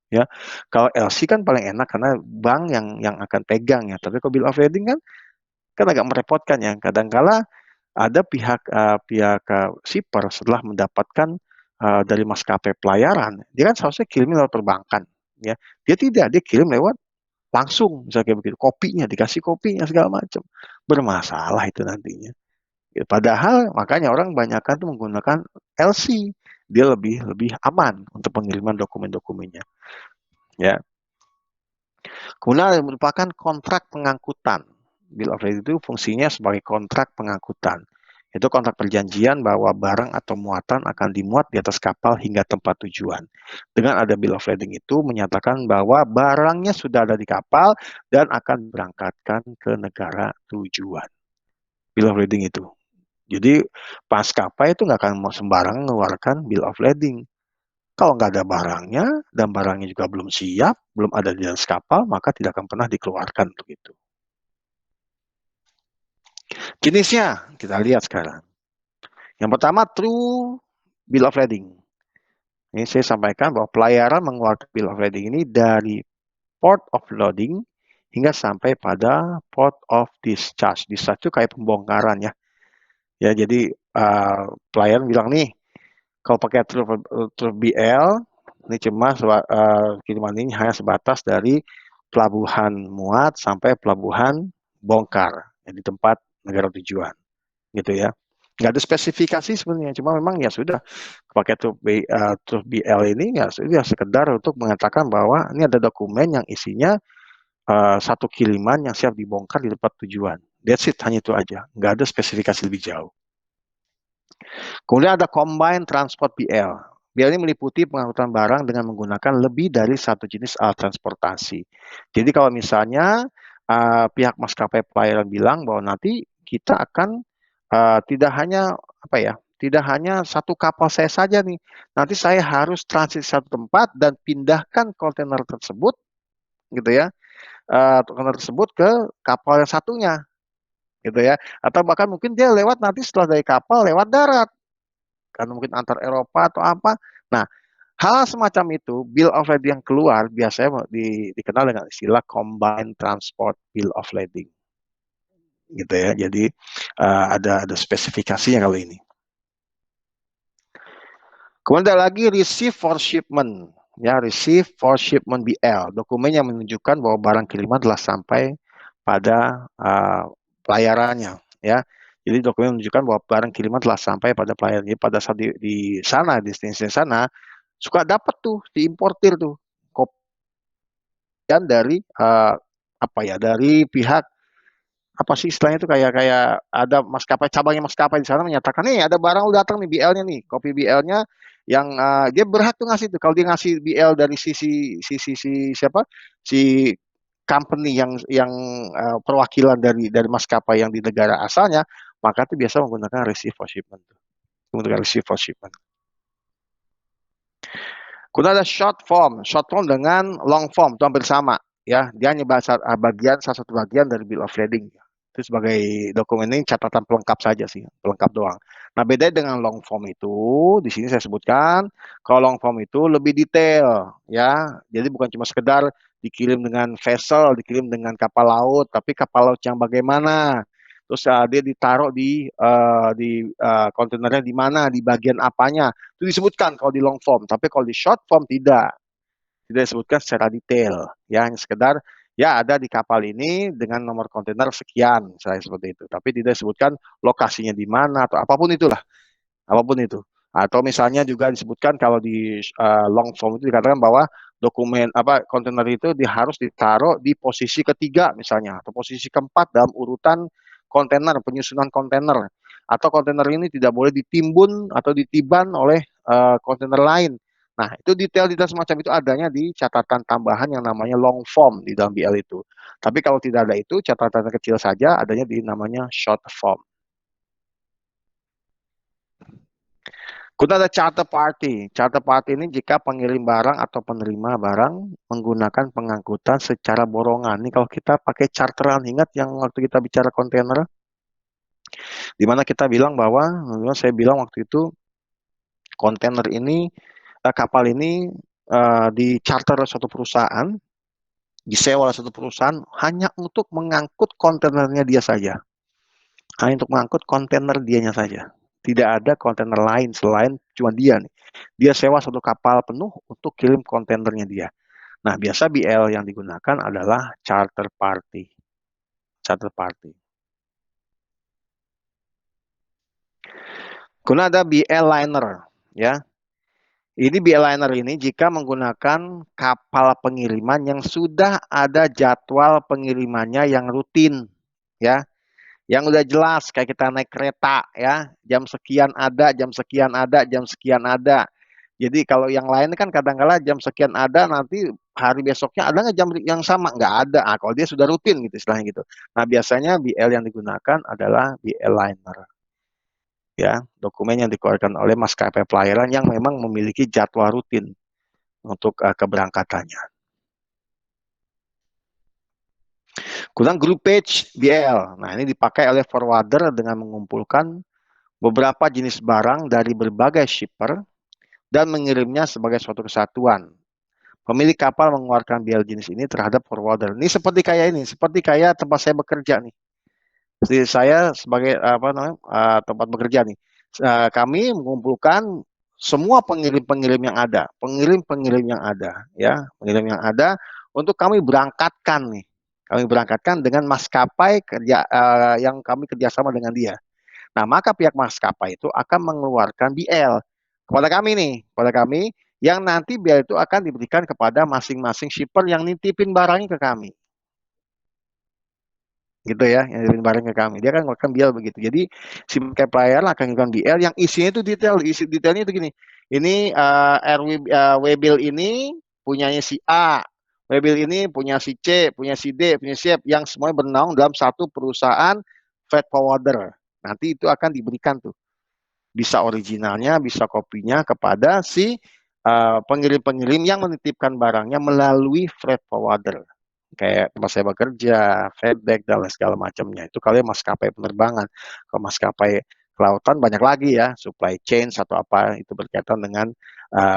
Ya, kalau LC kan paling enak karena bank yang akan pegang ya. Tapi kalau bill of lading kan agak merepotkan ya. Kadangkala ada pihak shipper setelah mendapatkan dari maskapai pelayaran, dia kan seharusnya kirim lewat perbankan, ya. Dia tidak, dia kirim lewat langsung, misalnya kayak begitu, kopinya dikasih kopinya segala macam, bermasalah itu nantinya. Ya, padahal makanya orang banyakkan tuh menggunakan LC, dia lebih aman untuk pengiriman dokumen-dokumennya, ya. Kemudian ada merupakan kontrak pengangkutan. Bill of lading itu fungsinya sebagai kontrak pengangkutan. Itu kontrak perjanjian bahwa barang atau muatan akan dimuat di atas kapal hingga tempat tujuan. Dengan ada bill of lading itu menyatakan bahwa barangnya sudah ada di kapal dan akan berangkatkan ke negara tujuan. Bill of lading itu. Jadi maskapai itu nggak akan mau sembarangan mengeluarkan bill of lading. Kalau nggak ada barangnya dan barangnya juga belum siap, belum ada di atas kapal, maka tidak akan pernah dikeluarkan untuk itu. Jenisnya kita lihat sekarang. Yang pertama true bill of lading. Ini saya sampaikan bahwa pelayaran mengeluarkan bill of lading ini dari port of loading hingga sampai pada port of discharge. Discharge itu kayak pembongkaran ya. Ya jadi pelayaran bilang nih, kalau pakai true BL ini cuma kiriman ini hanya sebatas dari pelabuhan muat sampai pelabuhan bongkar ya, di tempat negara tujuan gitu ya. Nggak ada spesifikasi sebenarnya, cuma memang ya sudah pakai truk BL ini ya sudah sekedar untuk mengatakan bahwa ini ada dokumen yang isinya satu kiriman yang siap dibongkar di tempat tujuan. That's it, hanya itu aja, nggak ada spesifikasi lebih jauh. Kemudian ada Combined Transport BL. BL ini meliputi pengangkutan barang dengan menggunakan lebih dari satu jenis alat transportasi. Jadi kalau misalnya pihak maskapai pelayaran bilang bahwa nanti kita akan tidak hanya satu kapal saya saja nih. Nanti saya harus transit satu tempat dan pindahkan kontainer tersebut, gitu ya, kontainer tersebut ke kapal yang satunya, gitu ya. Atau bahkan mungkin dia lewat nanti setelah dari kapal lewat darat, karena mungkin antar Eropa atau apa. Nah, hal semacam itu, bill of lading yang keluar biasanya dikenal dengan istilah Combined Transport Bill of Lading. Gitu ya. Jadi ada spesifikasinya kalau ini. Kemudian ada lagi receive for shipment. Ya, receive for shipment BL. Dokumen yang menunjukkan bahwa barang kiriman telah sampai pada pelayarannya. Ya, jadi dokumen menunjukkan bahwa barang kiriman telah sampai pada pelayaran. Jadi pada saat di sana, di destinasi sana, suka dapat tuh diimportir tuh kopian dari dari pihak apa sih istilahnya itu kayak ada maskapai, cabangnya maskapai di sana menyatakan nih ada barang udah datang nih BL-nya nih, kopi BL-nya yang dia berhak tuh ngasih tuh. Kalau dia ngasih BL dari si company yang perwakilan dari maskapai yang di negara asalnya, maka itu biasa menggunakan receive for shipment. Kemudian receive for shipment. Kemudian ada short form dengan long form itu hampir sama ya. Dia hanya salah satu bagian dari bill of lading. Itu sebagai dokumen ini catatan pelengkap saja sih, pelengkap doang. Nah, beda dengan long form itu, di sini saya sebutkan kalau long form itu lebih detail ya. Jadi bukan cuma sekedar dikirim dengan vessel, dikirim dengan kapal laut, tapi kapal laut yang bagaimana. Terus dia ditaruh di kontainernya di mana, di bagian apanya. Itu disebutkan kalau di long form, tapi kalau di short form tidak disebutkan secara detail. Ya, hanya sekedar ya ada di kapal ini dengan nomor kontainer sekian, saya seperti itu. Tapi tidak disebutkan lokasinya di mana atau apapun itulah, apapun itu. Atau misalnya juga disebutkan kalau di long form itu dikatakan bahwa dokumen kontainer itu harus ditaruh di posisi ketiga misalnya atau posisi keempat dalam urutan kontainer, penyusunan kontainer, atau kontainer ini tidak boleh ditimbun atau ditiban oleh kontainer lain. Nah, itu detail-detail semacam itu adanya di catatan tambahan yang namanya long form di dalam BL itu. Tapi kalau tidak ada itu, catatan kecil saja adanya di namanya short form. Kemudian ada charter party. Charter party ini jika pengirim barang atau penerima barang menggunakan pengangkutan secara borongan. Ini kalau kita pakai charteran, ingat yang waktu kita bicara kontainer? Di mana kita bilang bahwa, saya bilang waktu itu, kontainer ini, kapal ini di charter suatu perusahaan, disewa oleh suatu perusahaan hanya untuk mengangkut kontainernya dia saja. Hanya untuk mengangkut kontainer dianya saja. Tidak ada kontainer lain selain cuma dia nih. Dia sewa satu kapal penuh untuk kirim kontainernya dia. Nah, biasa BL yang digunakan adalah charter party. Charter party. Kemudian ada BL liner, ya. Ini BL liner ini jika menggunakan kapal pengiriman yang sudah ada jadwal pengirimannya yang rutin, ya. Yang udah jelas kayak kita naik kereta ya, jam sekian ada, jam sekian ada, jam sekian ada. Jadi kalau yang lain kan kadang-kala jam sekian ada, nanti hari besoknya ada nggak jam yang sama? Nggak ada. Nah, kalau dia sudah rutin gitu istilahnya gitu. Nah, biasanya BL yang digunakan adalah BL liner. Ya, dokumen yang dikeluarkan oleh maskapai pelayaran yang memang memiliki jadwal rutin untuk keberangkatannya. Kemudian group page BL. Nah, ini dipakai oleh forwarder dengan mengumpulkan beberapa jenis barang dari berbagai shipper dan mengirimnya sebagai suatu kesatuan. Pemilik kapal mengeluarkan BL jenis ini terhadap forwarder. Ini seperti kayak tempat saya bekerja nih. Jadi saya sebagai tempat bekerja nih. Kami mengumpulkan semua pengirim-pengirim yang ada, pengirim-pengirim yang ada, ya, pengirim yang ada untuk kami berangkatkan nih. Kami berangkatkan dengan maskapai yang kami kerjasama dengan dia. Nah, maka pihak maskapai itu akan mengeluarkan BL kepada kami nih, kepada kami, yang nanti BL itu akan diberikan kepada masing-masing shipper yang nitipin barangnya ke kami. Gitu ya, yang nitipin barang ke kami. Dia akan mengeluarkan BL begitu. Jadi, si maskapai pelayaran akan mengeluarkan BL yang isinya itu detail. Isi detailnya itu gini. Ini Webil ini punyanya si A. Webil ini punya si C, punya si D, punya si F, yang semuanya bernaung dalam satu perusahaan freight forwarder. Nanti itu akan diberikan tuh. Bisa originalnya, bisa kopinya kepada si pengirim-pengirim yang menitipkan barangnya melalui freight forwarder. Kayak tempat saya bekerja, FedEx, dan segala macamnya. Itu kalian maskapai penerbangan. Kalau maskapai kelautan banyak lagi ya, supply chain atau apa, itu berkaitan dengan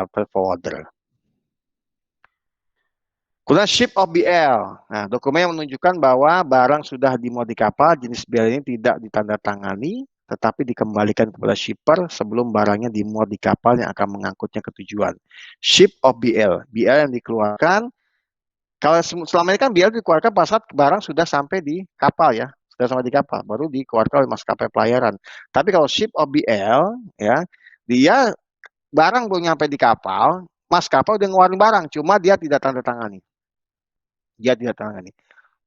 freight forwarder. Kemudian ship of BL. Nah, dokumen yang menunjukkan bahwa barang sudah dimuat di kapal, jenis BL ini tidak ditandatangani, tetapi dikembalikan kepada shipper sebelum barangnya dimuat di kapal yang akan mengangkutnya ke tujuan. Ship of BL. BL yang dikeluarkan, kalau selama ini kan BL dikeluarkan pas saat barang sudah sampai di kapal ya, sudah sampai di kapal, baru dikeluarkan oleh maskapai pelayaran. Tapi kalau ship of BL, ya, dia barang belum nyampe di kapal, maskapai udah ngeluarin barang, cuma dia tidak tanda tangani. Dia tidak tangani.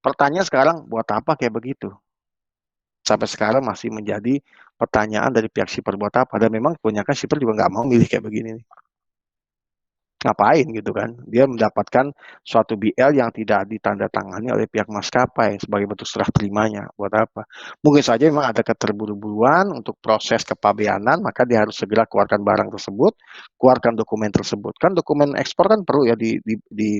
Pertanyaan sekarang, buat apa kayak begitu? Sampai sekarang masih menjadi pertanyaan dari pihak shipper, buat apa? Dan memang kebanyakan shipper juga nggak mau milih kayak begini nih. ngapain gitu kan? Dia mendapatkan suatu BL yang tidak ditandatangani oleh pihak maskapai sebagai bentuk serah terimanya. Buat apa? Mungkin saja memang ada keterburu-buruan untuk proses kepabeanan, maka dia harus segera keluarkan barang tersebut, keluarkan dokumen tersebut. Kan dokumen ekspor kan perlu ya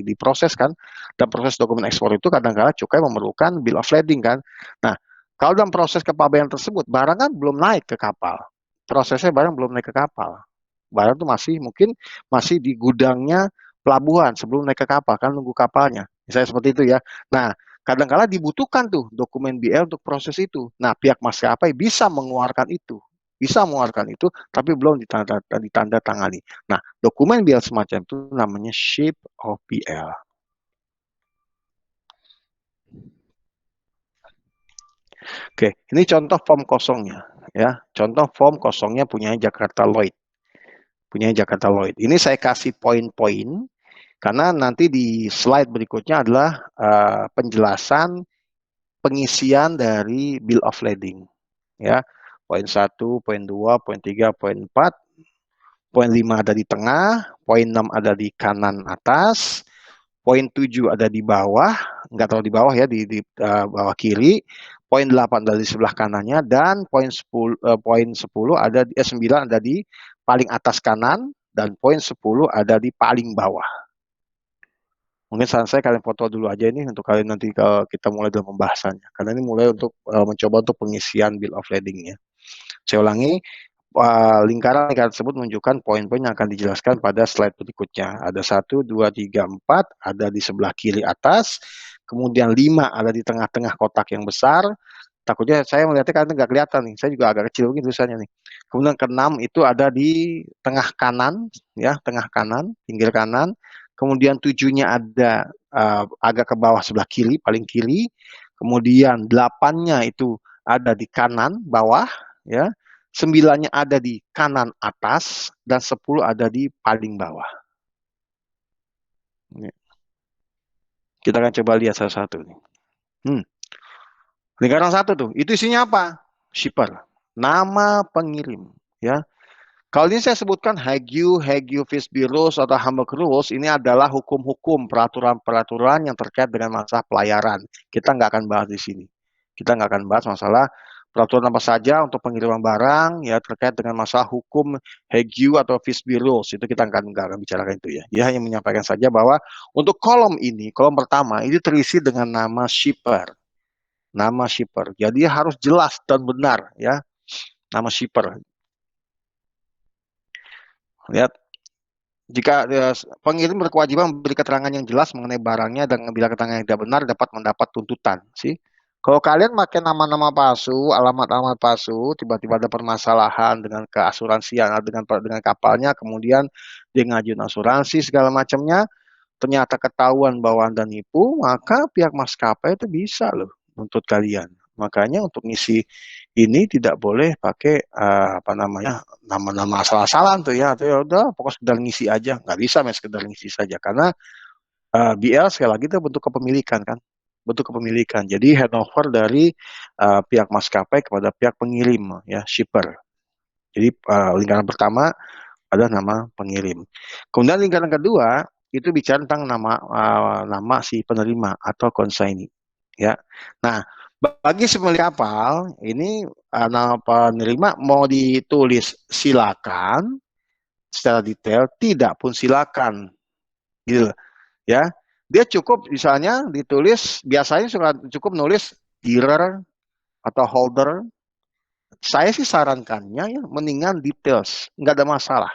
diproses kan. Dan proses dokumen ekspor itu kadang-kadang cukai memerlukan bill of lading kan. Nah, kalau dalam proses kepabeanan tersebut, barang kan belum naik ke kapal. Prosesnya barang belum naik ke kapal. Barang itu mungkin masih di gudangnya pelabuhan sebelum naik ke kapal, kan nunggu kapalnya. Misalnya seperti itu ya. Nah, kadang-kala dibutuhkan tuh dokumen BL untuk proses itu. Nah, pihak maskapai bisa mengeluarkan itu. Tapi belum ditandatangani. Nah, dokumen BL semacam itu namanya ship of BL. Oke, ini contoh form kosongnya ya. Contoh form kosongnya punya Jakarta Lloyd. Ini saya kasih poin-poin karena nanti di slide berikutnya adalah penjelasan pengisian dari bill of lading ya. Poin 1, poin 2, poin 3, poin 4, poin 5 ada di tengah, poin 6 ada di kanan atas, poin 7 ada di bawah, nggak terlalu di bawah ya, di bawah kiri. Poin 8 ada di sebelah kanannya, dan poin 10 ada 9 ada di paling atas kanan, dan poin 10 ada di paling bawah. Mungkin saran saya kalian foto dulu aja ini untuk kalian nanti kita mulai dalam pembahasannya. Karena ini mulai untuk mencoba untuk pengisian bill of lading-nya. Saya ulangi, lingkaran tersebut menunjukkan poin-poin yang akan dijelaskan pada slide berikutnya. Ada 1, 2, 3, 4, ada di sebelah kiri atas, kemudian 5 ada di tengah-tengah kotak yang besar. Takutnya saya melihatnya karena nggak kelihatan nih, saya juga agak kecil begini tulisannya nih. Kemudian ke-6 itu ada di tengah kanan, ya, tengah kanan, pinggir kanan. Kemudian 7-nya ada agak ke bawah sebelah kiri, paling kiri. Kemudian 8-nya itu ada di kanan bawah, ya. 9-nya ada di kanan atas, dan 10 ada di paling bawah. Kita akan coba lihat satu-satu nih. Lingkaran 1 tuh, itu isinya apa? Shipper, nama pengirim, ya. Kalau ini saya sebutkan Hague Fish Bureaus atau Hamburg Rules, ini adalah hukum-hukum, peraturan-peraturan yang terkait dengan masalah pelayaran. Kita nggak akan bahas di sini. Kita nggak akan bahas masalah peraturan apa saja untuk pengiriman barang, ya, terkait dengan masalah hukum Hague atau Fish Bureaus. Itu kita nggak akan bicarakan itu ya. Dia hanya menyampaikan saja bahwa untuk kolom ini, kolom pertama, ini terisi dengan nama shipper. Nama shipper. Jadi harus jelas dan benar ya. Nama shipper. Lihat. Jika pengirim berkewajiban memberi keterangan yang jelas mengenai barangnya dan bila keterangan yang tidak benar dapat mendapat tuntutan, sih. Kalau kalian pakai nama-nama palsu, alamat-alamat palsu, tiba-tiba ada permasalahan dengan keasuransian dengan kapalnya, kemudian dia ngajuin asuransi segala macamnya, ternyata ketahuan bahwa Anda nipu, maka pihak maskapai itu bisa loh nuntut kalian. Makanya untuk ngisi ini tidak boleh pakai nama-nama asal-asalan tuh ya, atau ya udah pokoknya sekedar ngisi aja, nggak bisa sekedar ngisi saja karena BL sekali lagi itu bentuk kepemilikan kan, bentuk kepemilikan. Jadi handover dari pihak maskapai kepada pihak pengirim ya, shipper. Jadi lingkaran pertama adalah nama pengirim. Kemudian lingkaran kedua itu bicara tentang nama si penerima atau consignee. Ya, nah bagi si pemilik kapal ini nama penerima mau ditulis silakan secara detail, tidak pun silakan, gitu ya. Dia cukup misalnya ditulis, biasanya cukup nulis dealer atau holder. Saya sih sarankannya ya mendingan details, nggak ada masalah.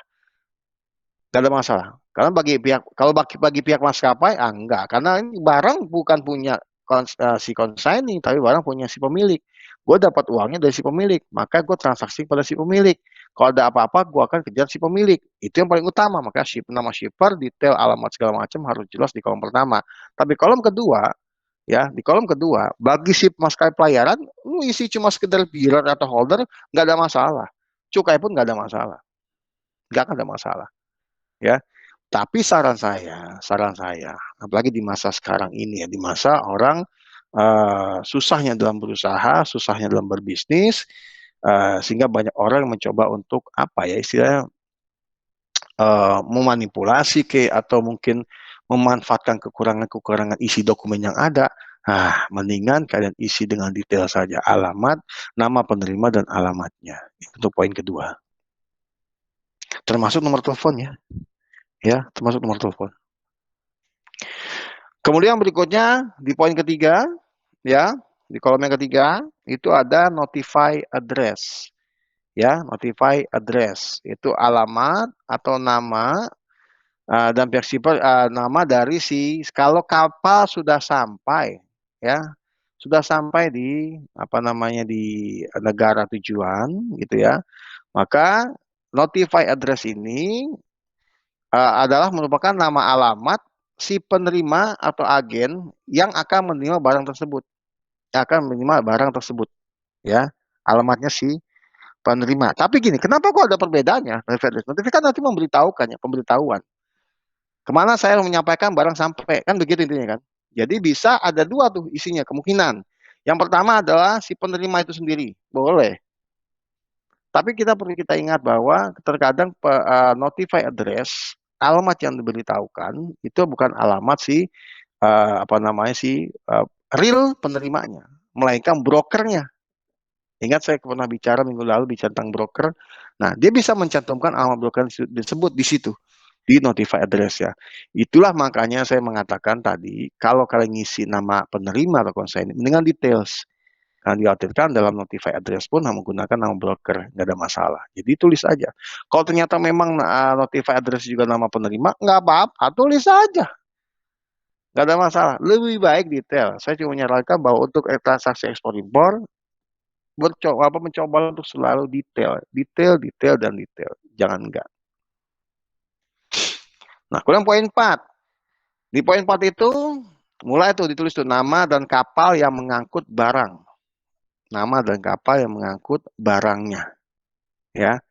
Nggak ada masalah. Karena bagi pihak maskapai, enggak. Karena ini barang bukan punya si consignee, tapi barang punya si pemilik. Gue dapat uangnya dari si pemilik, maka gue transaksi pada si pemilik. Kalau ada apa-apa, gue akan kejar si pemilik. Itu yang paling utama. Maka nama shipper, detail, alamat segala macam harus jelas di kolom pertama. Tapi kolom kedua, ya di kolom kedua, bagi si maskapai pelayaran, lu isi cuma sekedar dealer atau holder, nggak ada masalah. Cukai pun nggak ada masalah. Nggak ada masalah. Ya, tapi saran saya, apalagi di masa sekarang ini ya, di masa orang susahnya dalam berusaha, susahnya dalam berbisnis, sehingga banyak orang mencoba untuk apa ya istilahnya memanipulasi atau mungkin memanfaatkan kekurangan-kekurangan isi dokumen yang ada, mendingan kalian isi dengan detail saja alamat, nama penerima dan alamatnya. Itu poin kedua. Termasuk nomor telepon ya, termasuk nomor telepon. Kemudian berikutnya di poin ketiga, ya, di kolom yang ketiga itu ada notify address. Ya, notify address itu alamat atau nama dan pihak shipper nama dari kalau kapal sudah sampai, ya, sudah sampai di di negara tujuan gitu ya, maka notify address ini adalah merupakan nama alamat si penerima atau agen yang akan menerima barang tersebut, ya, alamatnya si penerima. Tapi gini, kenapa kok ada perbedaannya? Notify kan nanti memberitahukan ya, pemberitahuan. Kemana saya menyampaikan barang sampai, kan begitu intinya kan. Jadi bisa ada dua tuh isinya, kemungkinan. Yang pertama adalah si penerima itu sendiri, boleh. Tapi kita perlu ingat bahwa terkadang notify address, alamat yang diberitahukan itu bukan alamat si real penerimanya, melainkan brokernya. Ingat saya pernah bicara minggu lalu tentang broker. Nah, dia bisa mencantumkan alamat broker disebut di situ, di notify address ya. Itulah makanya saya mengatakan tadi, kalau kalian ngisi nama penerima atau konsen, dengan details. Karena dikhawatirkan dalam notify address pun menggunakan nama broker, nggak ada masalah. Jadi tulis aja. Kalau ternyata memang notify address juga nama penerima, nggak apa-apa, tulis aja. Nggak ada masalah. Lebih baik detail. Saya cuma menyarankan bahwa untuk transaksi ekspor impor, mencoba untuk selalu detail, dan detail. Jangan enggak. Nah, kemudian poin 4. Di poin 4 itu, mulai tuh ditulis tuh nama dan kapal yang mengangkut barang. Nama dan kapal yang mengangkut barangnya. Ya,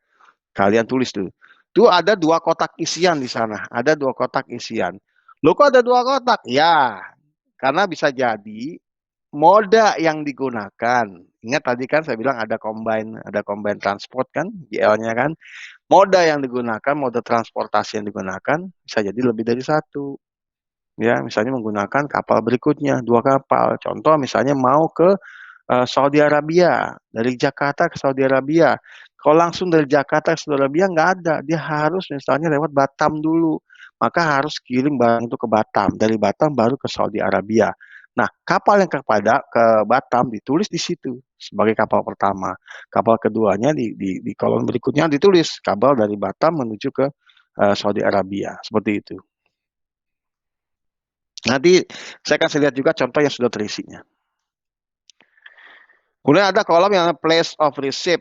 kalian tulis tuh. Tuh ada 2 kotak isian di sana. Ada 2 kotak isian. Loh kok ada 2 kotak? Ya, karena bisa jadi moda yang digunakan. Ingat tadi kan saya bilang ada combine transport kan, GL-nya kan. Moda yang digunakan, moda transportasi yang digunakan bisa jadi lebih dari 1. Ya, misalnya menggunakan kapal berikutnya, 2 kapal. Contoh misalnya mau ke Saudi Arabia, dari Jakarta ke Saudi Arabia. Kalau langsung dari Jakarta ke Saudi Arabia nggak ada, dia harus misalnya lewat Batam dulu. Maka harus kirim barang itu ke Batam, dari Batam baru ke Saudi Arabia. Nah, kapal yang ke Batam ditulis di situ sebagai kapal pertama. Kapal keduanya di kolom berikutnya ditulis kapal dari Batam menuju ke Saudi Arabia, seperti itu. Nanti saya akan lihat juga contoh yang sudah terisinya. Kemudian ada kolom yang place of receipt.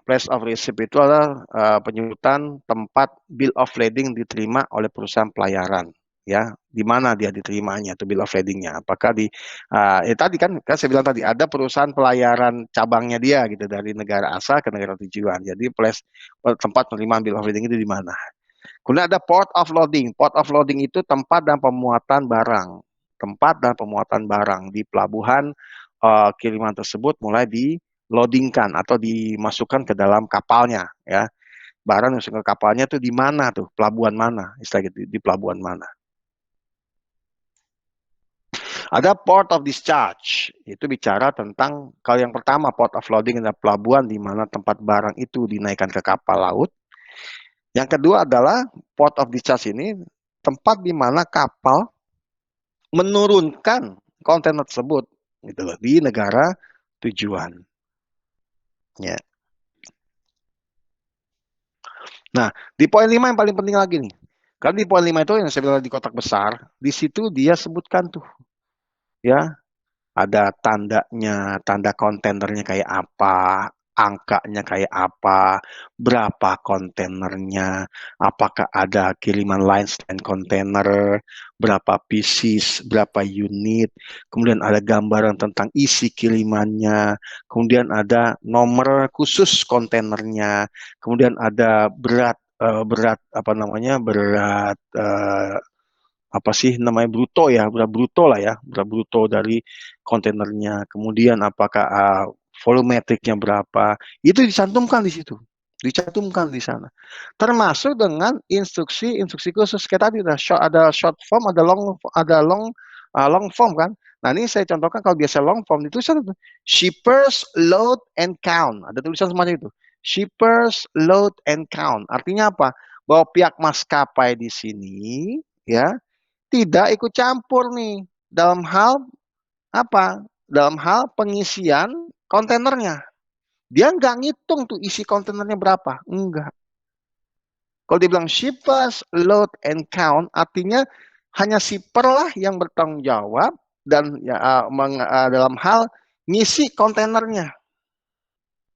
Place of receipt itu adalah penyebutan tempat bill of lading diterima oleh perusahaan pelayaran. Ya, di mana dia diterimanya itu bill of ladingnya? Apakah di tadi kan saya bilang tadi ada perusahaan pelayaran cabangnya dia gitu dari negara asal ke negara tujuan. Jadi tempat penerimaan bill of lading itu di mana? Kemudian ada port of loading. Port of loading itu tempat dan pemuatan barang. Tempat dan pemuatan barang di pelabuhan kiriman tersebut mulai di-loadingkan atau dimasukkan ke dalam kapalnya ya. Barang yang masuk ke kapalnya itu di mana tuh? Pelabuhan mana? Istilah gitu, di pelabuhan mana? Ada port of discharge. Itu bicara tentang kalau yang pertama port of loading adalah pelabuhan di mana tempat barang itu dinaikkan ke kapal laut. Yang kedua adalah port of discharge ini tempat di mana kapal menurunkan kontainer tersebut gitu loh, di negara tujuan. Ya. Nah, di poin 5 yang paling penting lagi nih. Karena di poin 5 itu yang saya bilang di kotak besar, di situ dia sebutkan tuh. Ya, ada tandanya, tanda kontainernya kayak apa, angkanya kayak apa, berapa kontainernya, apakah ada kiriman line selain kontainer, berapa pieces, berapa unit, kemudian ada gambaran tentang isi kirimannya, kemudian ada nomor khusus kontainernya, kemudian ada berat bruto ya, berat bruto lah ya, berat bruto dari kontainernya. Kemudian apakah volumetriknya berapa? Itu dicantumkan di situ. dicantumkan di sana. Termasuk dengan instruksi khusus kayak tadi ada short form, ada long form kan. Nah, ini saya contohkan kalau biasa long form itu shippers load and count. Ada tulisan semacam itu. Shippers load and count. Artinya apa? Bahwa pihak maskapai di sini ya tidak ikut campur nih dalam hal apa? Dalam hal pengisian kontainernya. Dia nggak ngitung tuh isi kontainernya berapa. Enggak. Kalau dibilang shippers, load, and count, artinya hanya shipper lah yang bertanggung jawab dan ya, dalam hal ngisi kontainernya.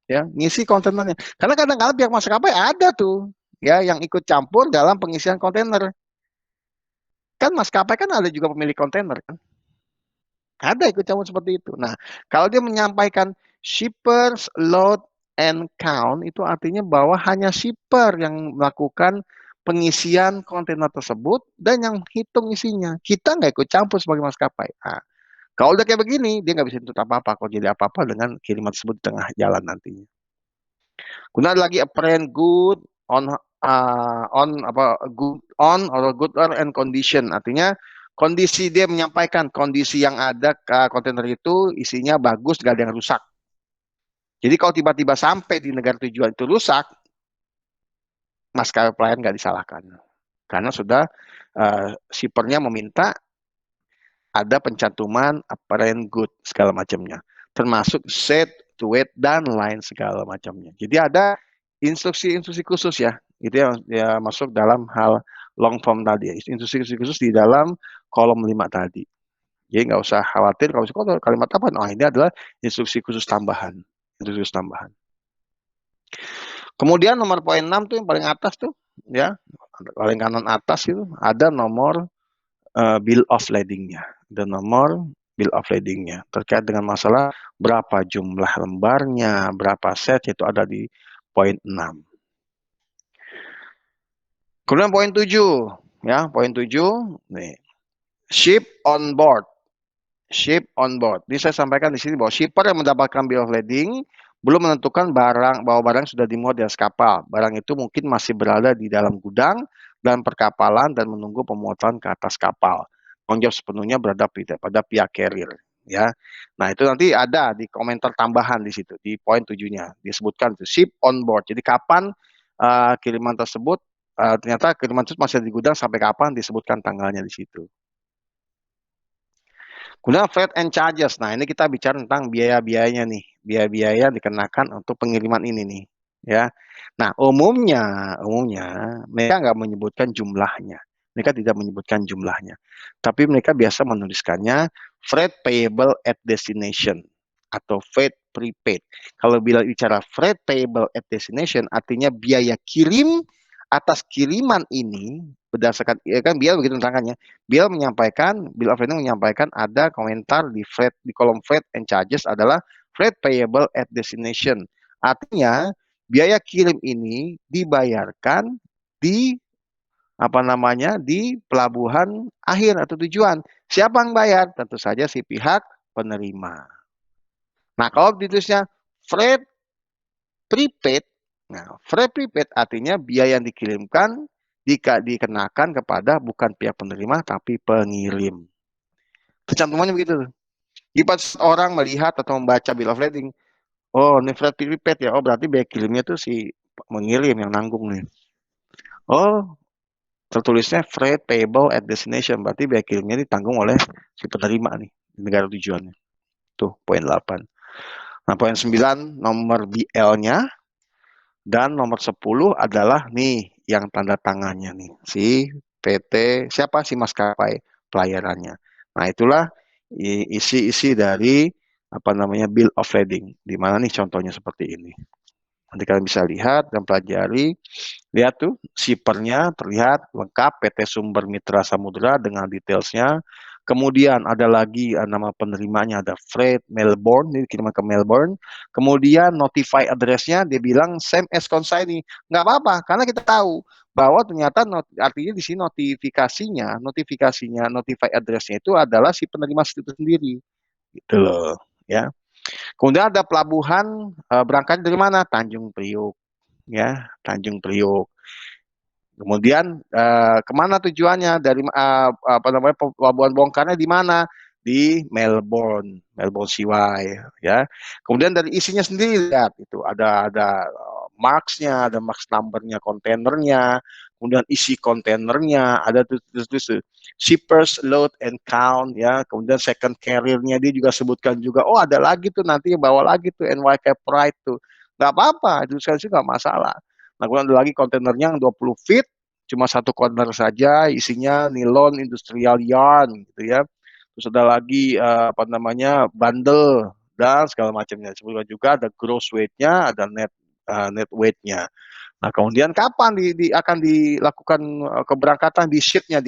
Ya, ngisi kontainernya. Karena kadang-kadang pihak maskapai ada tuh ya yang ikut campur dalam pengisian kontainer. Kan maskapai kan ada juga pemilik kontainer kan. Ada ikut campur seperti itu. Nah, kalau dia menyampaikan shippers, load, and count, itu artinya bahwa hanya shipper yang melakukan pengisian kontainer tersebut dan yang hitung isinya. Kita nggak ikut campur sebagai maskapai. Nah, kalau udah kayak begini, dia nggak bisa tuntut apa-apa kalau jadi apa-apa dengan kiriman tersebut di tengah jalan nantinya. Kemudian ada lagi apparent good on good and condition, artinya kondisi dia menyampaikan kondisi yang ada kontainer itu isinya bagus, gak ada yang rusak. Jadi kalau tiba-tiba sampai di negara tujuan itu rusak, maskapai pelayan nggak disalahkan karena sudah shippernya meminta ada pencantuman apparent good segala macamnya, termasuk set to wait dan lain segala macamnya. Jadi ada instruksi-instruksi khusus ya, itu yang ya, masuk dalam hal long form tadi, instruksi khusus di dalam kolom 5 tadi. Jadi nggak usah khawatir kalau kalimat apa, oh ini adalah instruksi khusus tambahan. Instruksi khusus tambahan. Kemudian nomor poin 6 tuh yang paling atas tuh, ya paling kanan atas itu ada nomor bill of lading-nya. Ada nomor bill of lading-nya terkait dengan masalah berapa jumlah lembarnya, berapa set, itu ada di poin 6. Kemudian poin 7, ya, poin 7 nih. Ship on board. Ship on board. Ini saya sampaikan di sini bahwa shipper yang mendapatkan bill of lading belum menentukan bahwa barang sudah dimuat di atas kapal. Barang itu mungkin masih berada di dalam gudang dan perkapalan dan menunggu pemuatan ke atas kapal. Tanggung jawab sepenuhnya berada pada pihak carrier. Ya, nah itu nanti ada di komentar tambahan di situ di poin 7-nya disebutkan itu ship on board. Jadi kapan kiriman tersebut ternyata kiriman tersebut masih di gudang sampai kapan disebutkan tanggalnya di situ. Kemudian freight and charges. Nah, ini kita bicara tentang biaya-biayanya nih. Biaya-biaya dikenakan untuk pengiriman ini nih, ya. Nah, umumnya mereka nggak menyebutkan jumlahnya. Mereka tidak menyebutkan jumlahnya. Tapi mereka biasa menuliskannya freight payable at destination atau freight prepaid. Kalau bicara freight payable at destination artinya biaya kirim atas kiriman ini berdasarkan ya kan Bill begitu menerangkannya. Bill of lading menyampaikan ada komentar di kolom freight and charges adalah freight payable at destination. Artinya biaya kirim ini dibayarkan di di pelabuhan akhir atau tujuan. Siapa yang bayar? Tentu saja si pihak penerima. Nah, kalau ditulisnya freight prepaid, nah freight prepaid artinya biaya yang dikirimkan dikenakan kepada bukan pihak penerima tapi pengirim. Kecantumannya begitu. Jika orang melihat atau membaca bill of lading, oh ini freight prepaid ya, oh berarti biaya kirimnya tuh si mengirim yang nanggung nih. Oh tertulisnya freight payable at destination, berarti biaya kirimnya ditanggung oleh si penerima nih di negara tujuannya. Tuh poin 8. Nah poin 9 nomor BL-nya dan nomor 10 adalah nih yang tanda tangannya nih si PT siapa si maskapai pelayarannya. Nah itulah isi-isi dari bill of lading. Di mana nih contohnya seperti ini. Nanti kalian bisa lihat dan pelajari. Lihat tuh shippernya terlihat lengkap PT Sumber Mitra Samudra dengan detailsnya. Kemudian ada lagi nama penerimanya ada Freight Melbourne, ini kiriman ke Melbourne. Kemudian notify address-nya dia bilang same as consignee. Nggak apa-apa karena kita tahu bahwa ternyata artinya di sini notify address-nya itu adalah si penerima itu sendiri. Gitu loh, ya. Kemudian ada pelabuhan berangkat dari mana? Tanjung Priuk. ya, Tanjung Priok. Kemudian kemana tujuannya? Dari apa namanya, pelabuhan bongkarnya di mana? Di Melbourne, Melbourne Seaway, ya. Kemudian dari isinya sendiri lihat itu ada marks-nya, ada marks number-nya, kontainernya, kemudian isi kontainernya, ada tulis shippers load and count, ya. Kemudian second carrier-nya dia juga sebutkan juga, oh ada lagi tuh nanti bawa lagi tuh NYK Pride tuh, nggak apa-apa, itu sekali nggak masalah. Nah, kemudian ada lagi kontainernya yang 20 feet, cuma satu kontainer saja, isinya nilon industrial yarn, gitu ya. Terus ada lagi apa namanya, bundle dan segala macamnya. Sebelumnya juga ada gross weight-nya, ada net weight-nya. Nah, kemudian kapan akan dilakukan keberangkatan di ship-nya,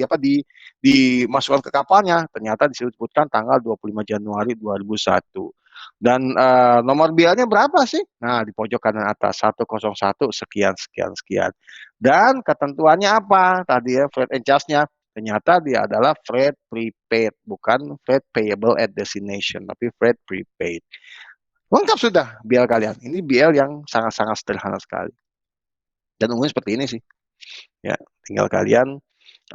dimasukkan ke kapalnya? Ternyata disebutkan tanggal 25 Januari 2001. Dan nomor bialnya berapa sih? Nah, di pojok kanan atas 101 sekian sekian sekian. Dan ketentuannya apa? Tadi ya, freight and charge-nya. Ternyata dia adalah freight prepaid, bukan freight payable at destination, tapi freight prepaid. Lengkap sudah bill kalian. Ini bill yang sangat-sangat sederhana sekali. Dan umumnya seperti ini sih. Ya, tinggal kalian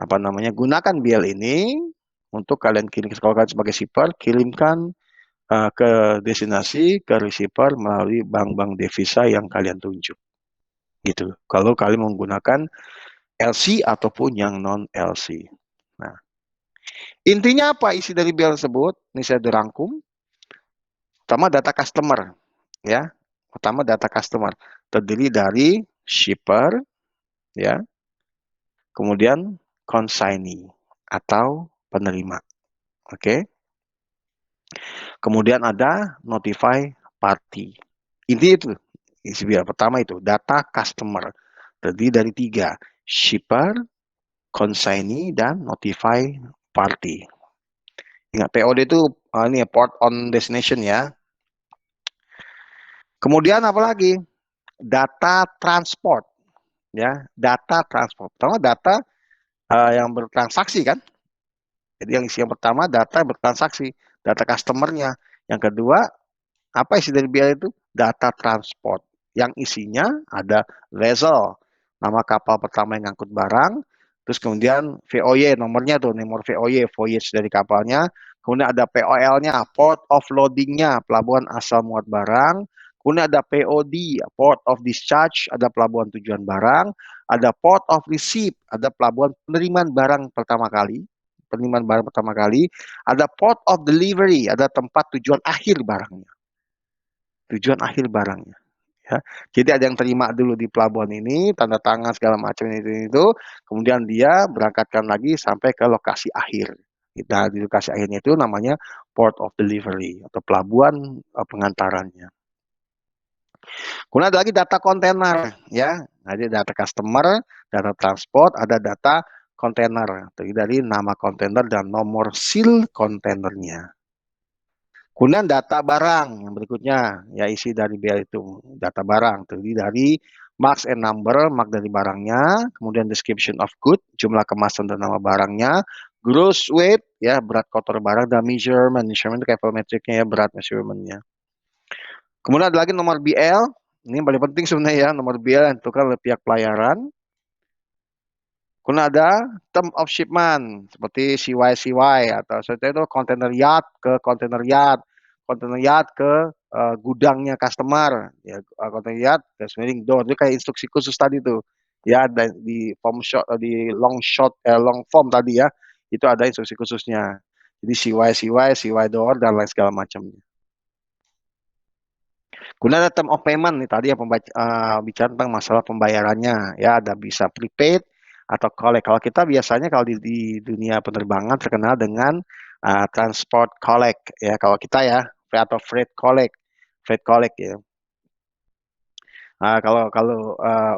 apa namanya, gunakan bill ini untuk kalian kirim, kalau kalian sebagai shipper, kirimkan ke destinasi, ke receiver melalui bank-bank devisa yang kalian tunjuk. Gitu. Kalau kalian menggunakan LC ataupun yang non LC. Nah, intinya apa isi dari bill tersebut? Ini saya dirangkum. Pertama data customer, ya. Pertama data customer terdiri dari shipper, ya. Kemudian consignee atau penerima. Oke. Kemudian ada notify party. Intinya itu isi bill pertama itu data customer terdiri dari 3, shipper, consignee, dan notify party. Ingat POD itu ini ya, port on destination ya. Kemudian apalagi? Data transport, ya, data transport. Pertama data yang bertransaksi kan. Jadi yang isi yang pertama data bertransaksi, data customernya. Yang kedua, apa isi dari bill itu? Data transport. Yang isinya ada vessel, nama kapal pertama yang ngangkut barang, terus kemudian VOY, nomornya tuh, nomor VOY, voyage dari kapalnya, kemudian ada POL-nya, port of loading-nya, pelabuhan asal muat barang, kemudian ada POD, port of discharge, ada pelabuhan tujuan barang, ada port of receipt, ada pelabuhan penerimaan barang pertama kali, ada port of delivery, ada tempat tujuan akhir barangnya. Ya. Jadi ada yang terima dulu di pelabuhan ini, tanda tangan segala macam itu, kemudian dia berangkatkan lagi sampai ke lokasi akhir. Nah, di lokasi akhirnya itu namanya port of delivery atau pelabuhan pengantarannya. Kemudian ada lagi data kontainer, ya. Jadi data customer, data transport, ada data kontainer, dari nama kontainer dan nomor seal kontainernya. Kemudian data barang yang berikutnya, ya isi dari bill itu, data barang terdiri dari marks and number, mark dari barangnya, kemudian description of good, jumlah kemasan dan nama barangnya, gross weight, ya berat kotor barang, dan measurement itu kayak metriknya ya, berat measurementnya. Kemudian ada lagi nomor BL, ini yang paling penting sebenarnya ya, nomor BL yang tentukan oleh pihak pelayaran. Kemudian ada term of shipment seperti CY atau seperti itu container yard ke container yard ke gudangnya customer, ya container yard ke swinging door, itu kayak instruksi khusus tadi tuh ya, di form shot, di long form tadi ya, itu ada instruksi khususnya. Jadi CY door dan lain segala macamnya. Kemudian ada term of payment nih tadi yang bicara tentang masalah pembayarannya, ya ada bisa prepaid atau collect. Kalau kita biasanya kalau di dunia penerbangan terkenal dengan transport collect, ya kalau kita ya, atau freight collect ya. Kalau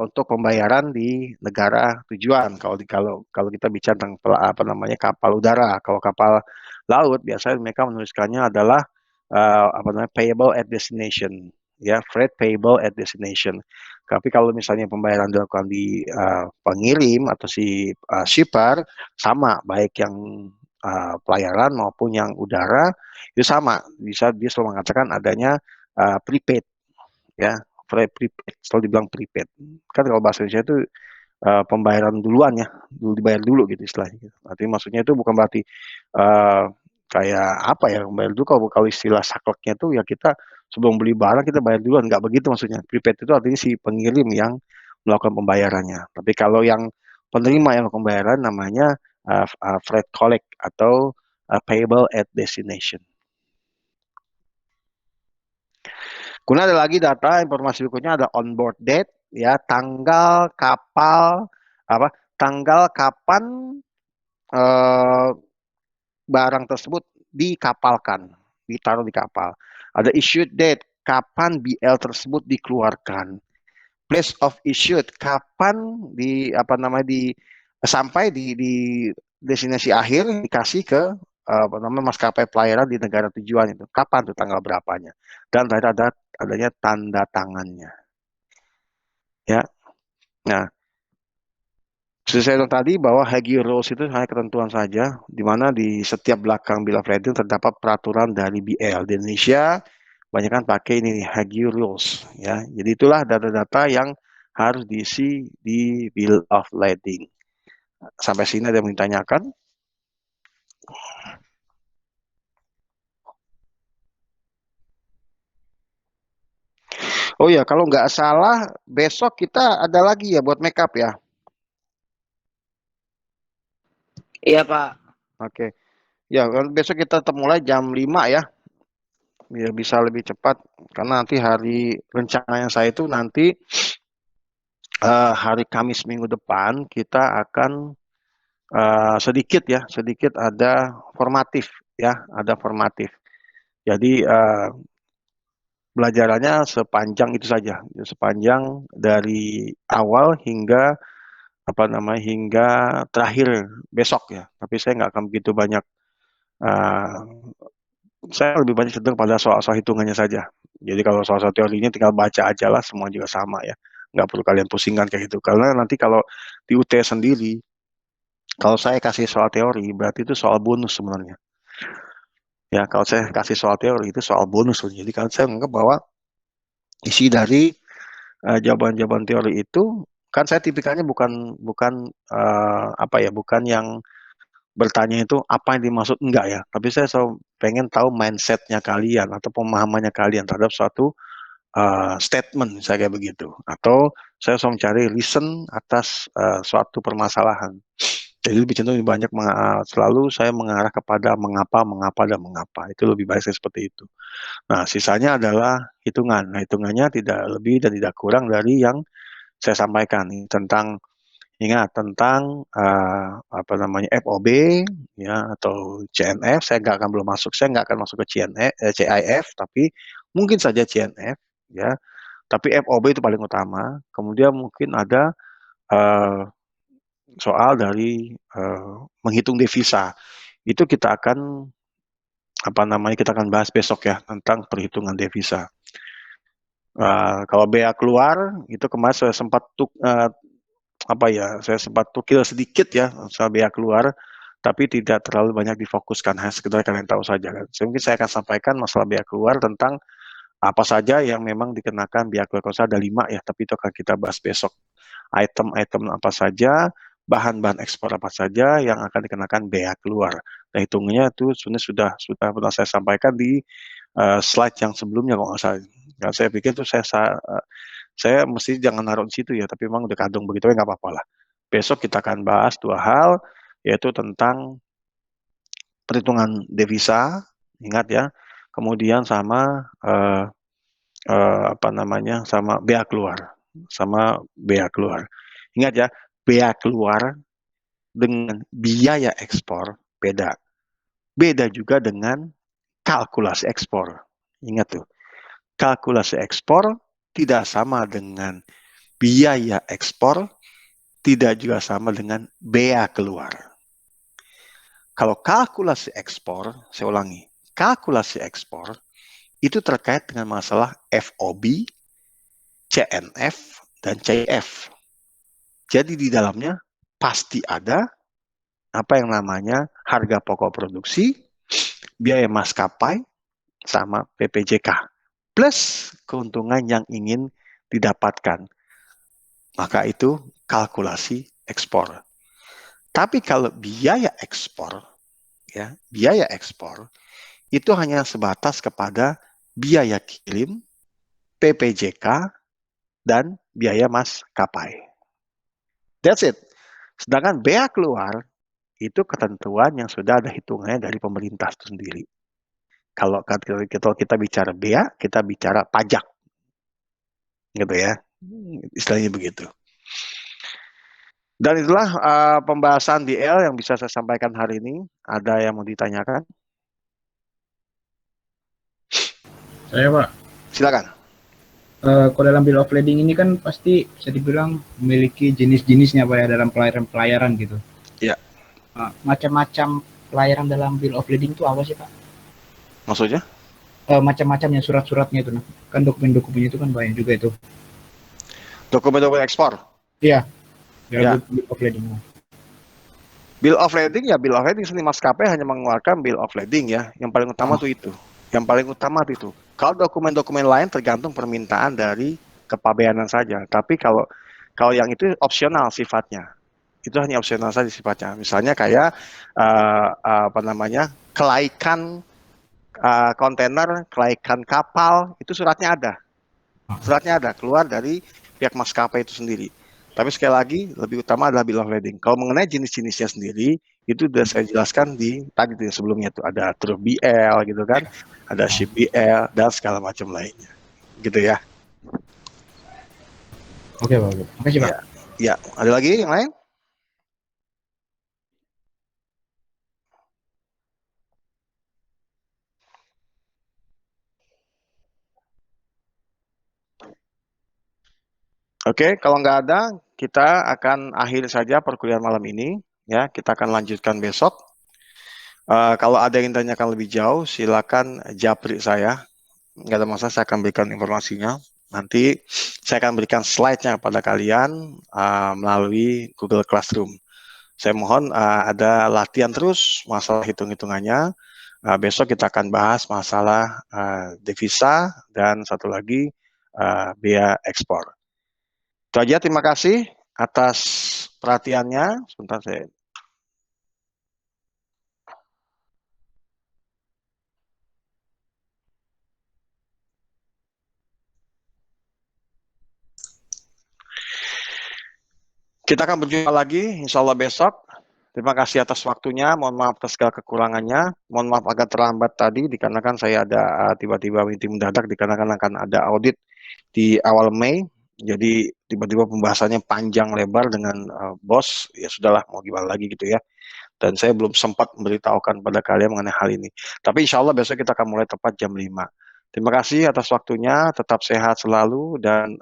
untuk pembayaran di negara tujuan, kalau kita bicara tentang apa namanya kapal udara, kalau kapal laut biasanya mereka menuliskannya adalah apa namanya payable at destination, ya freight payable at destination. Tapi kalau misalnya pembayaran dilakukan di pengirim atau si shipper, sama baik yang pelayaran maupun yang udara itu sama, bisa dia selalu mengatakan adanya prepaid, ya prepaid, selalu dibilang prepaid. Kan kalau bahasa Indonesia itu pembayaran duluan ya, dulu dibayar dulu gitu istilahnya. Artinya maksudnya itu bukan berarti kayak apa ya, bayar dulu. Kalau istilah sakleknya tuh ya kita sebelum beli barang kita bayar duluan, nggak begitu maksudnya. Prepaid itu artinya si pengirim yang melakukan pembayarannya. Tapi kalau yang penerima yang melakukan pembayaran namanya freight collect atau payable at destination. Kemudian ada lagi data informasi berikutnya, ada onboard date ya, tanggal kapal tanggal kapan barang tersebut dikapalkan, ditaruh di kapal. Ada issued date, kapan BL tersebut dikeluarkan. Place of issued, kapan sampai di destinasi akhir dikasih ke maskapai pelayaran di negara tujuan itu. Kapan tuh, tanggal berapanya. Dan ada adanya tanda tangannya. Ya. Nah, seperti saya bilang tadi bahwa Hague Rules itu hanya ketentuan saja, di mana di setiap belakang Bill of Lading terdapat peraturan dari BL. Di Indonesia, banyak kan pakai ini Hague Rules, ya. Jadi itulah data-data yang harus diisi di Bill of Lading. Sampai sini ada yang ditanyakan? Oh ya, kalau nggak salah besok kita ada lagi ya buat make up ya. Iya, Pak. Oke. Ya, besok kita mulai jam 5 ya. Biar bisa lebih cepat. Karena nanti rencananya saya itu nanti hari Kamis minggu depan kita akan sedikit ada formatif ya, ada formatif. Jadi belajarannya sepanjang itu saja, sepanjang dari awal hingga hingga terakhir besok ya. Tapi saya nggak akan begitu banyak. Saya lebih banyak cenderung pada soal-soal hitungannya saja. Jadi kalau soal-soal teorinya tinggal baca aja lah, semua juga sama ya. Nggak perlu kalian pusingkan kayak gitu. Karena nanti kalau di UT sendiri, kalau saya kasih soal teori, berarti itu soal bonus sebenarnya. Ya, kalau saya kasih soal teori itu soal bonus. Jadi kan saya menganggap bahwa isi dari jawaban-jawaban teori itu, kan saya tipikalnya bukan yang bertanya itu apa yang dimaksud, enggak ya. Tapi saya selalu pengen tahu mindsetnya kalian atau pemahamannya kalian terhadap suatu statement, saya kayak begitu. Atau saya selalu mencari reason atas suatu permasalahan. Jadi lebih cenderung banyak selalu saya mengarah kepada mengapa, dan mengapa. Itu lebih baik saya seperti itu. Nah, sisanya adalah hitungan. Nah, hitungannya tidak lebih dan tidak kurang dari yang saya sampaikan tentang FOB ya atau CNF. Saya nggak akan masuk ke CIF, tapi mungkin saja CNF ya. Tapi FOB itu paling utama. Kemudian mungkin ada soal dari menghitung devisa. Itu kita akan bahas besok ya tentang perhitungan devisa. Kalau BA keluar itu kemarin saya sempat tukil sedikit ya soal BA keluar, tapi tidak terlalu banyak difokuskan, hanya sekedar kalian tahu saja kan. Mungkin saya akan sampaikan masalah BA keluar tentang apa saja yang memang dikenakan BA keluar. Kalau ada 5 ya, tapi itu akan kita bahas besok. Item-item apa saja, bahan-bahan ekspor apa saja yang akan dikenakan BA keluar. Nah, hitungnya itu sebenarnya sudah pernah saya sampaikan di slide yang sebelumnya kalau nggak salah. Nah, saya pikir itu saya mesti jangan naruh di situ ya, tapi memang udah kadung begitu ya nggak apa-apa lah. Besok kita akan bahas 2 hal, yaitu tentang perhitungan devisa, ingat ya, kemudian sama sama BA keluar, Ingat ya, BA keluar dengan biaya ekspor beda juga dengan kalkulasi ekspor. Ingat tuh, kalkulasi ekspor tidak sama dengan biaya ekspor, tidak juga sama dengan bea keluar. Kalau kalkulasi ekspor, saya ulangi, kalkulasi ekspor itu terkait dengan masalah FOB, CNF, dan CIF. Jadi di dalamnya pasti ada apa yang namanya harga pokok produksi, biaya maskapai, sama PPJK. Plus keuntungan yang ingin didapatkan. Maka itu kalkulasi ekspor. Tapi kalau biaya ekspor, ya, biaya ekspor itu hanya sebatas kepada biaya kirim, PPJK, dan biaya maskapai. That's it. Sedangkan bea keluar itu ketentuan yang sudah ada hitungannya dari pemerintah itu sendiri. Kalau kita bicara bea, kita bicara pajak, gitu ya. Istilahnya begitu. Dan itulah pembahasan DL yang bisa saya sampaikan hari ini. Ada yang mau ditanyakan? Saya Pak, Silakan. kalau dalam bill of lading ini kan pasti bisa dibilang memiliki jenis-jenisnya Pak ya dalam pelayaran gitu. Iya. Macam-macam pelayaran dalam bill of lading itu apa sih Pak? Maksudnya? Macam-macamnya surat-suratnya itu, nah. Kan dokumen-dokumennya itu kan banyak juga itu. Dokumen-dokumen ekspor. Iya. Ya. Dalam bill of lading. Bill of lading ya, bill of lading seni maskapai hanya mengeluarkan bill of lading ya. Yang paling utama tuh itu. Yang paling utama itu. Kalau dokumen-dokumen lain tergantung permintaan dari kepabeanan saja. Tapi kalau yang itu opsional sifatnya. Itu hanya opsional saja sifatnya. Misalnya kayak kelaikan kontainer, kelaikan kapal, itu suratnya ada. Suratnya ada, keluar dari pihak maskapai itu sendiri. Tapi sekali lagi, lebih utama adalah bill of lading. Kalau mengenai jenis-jenisnya sendiri, itu sudah saya jelaskan di tadi tuh sebelumnya tuh ada truk BL gitu kan, ada ship BL dan segala macam lainnya, gitu ya. Oke Pak. Makasih Pak. Ya, ada lagi yang lain? Oke, kalau nggak ada, kita akan akhiri saja perkuliahan malam ini. Ya, kita akan lanjutkan besok. Kalau ada yang tanyakan lebih jauh, silakan japri saya. Nggak ada masalah, saya akan berikan informasinya. Nanti saya akan berikan slide-nya pada kalian melalui Google Classroom. Saya mohon ada latihan terus masalah hitung-hitungannya. Besok kita akan bahas masalah devisa dan satu lagi bea ekspor. Itu aja, terima kasih atas perhatiannya. Sebentar saya. Kita akan berjumpa lagi, insya Allah besok. Terima kasih atas waktunya, mohon maaf atas segala kekurangannya. Mohon maaf agak terlambat tadi, dikarenakan saya ada tiba-tiba meeting mendadak, dikarenakan akan ada audit di awal Mei. Jadi tiba-tiba pembahasannya panjang lebar dengan bos, ya sudahlah mau gimana lagi gitu ya. Dan saya belum sempat memberitahukan pada kalian mengenai hal ini. Tapi insya Allah besok kita akan mulai tepat jam 5. Terima kasih atas waktunya, tetap sehat selalu dan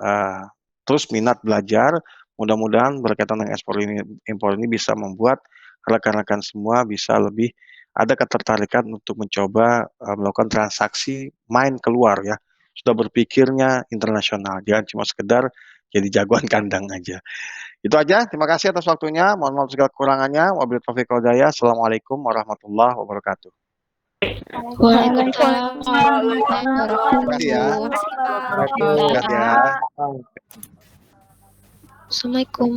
terus minat belajar. Mudah-mudahan berkaitan dengan ekspor ini, impor ini bisa membuat rekan-rekan semua bisa lebih ada ketertarikan untuk mencoba melakukan transaksi main keluar ya. Sudah berpikirnya internasional, jangan cuma sekedar jadi jagoan kandang aja. Itu aja, terima kasih atas waktunya, mohon maaf segala kekurangannya. Wabillahi taufiq wal hidayah. Assalamualaikum warahmatullahi wabarakatuh. Waalaikumsalam warahmatullahi Terima kasih ya. wabarakatuh. Terima kasih ya. Assalamualaikum.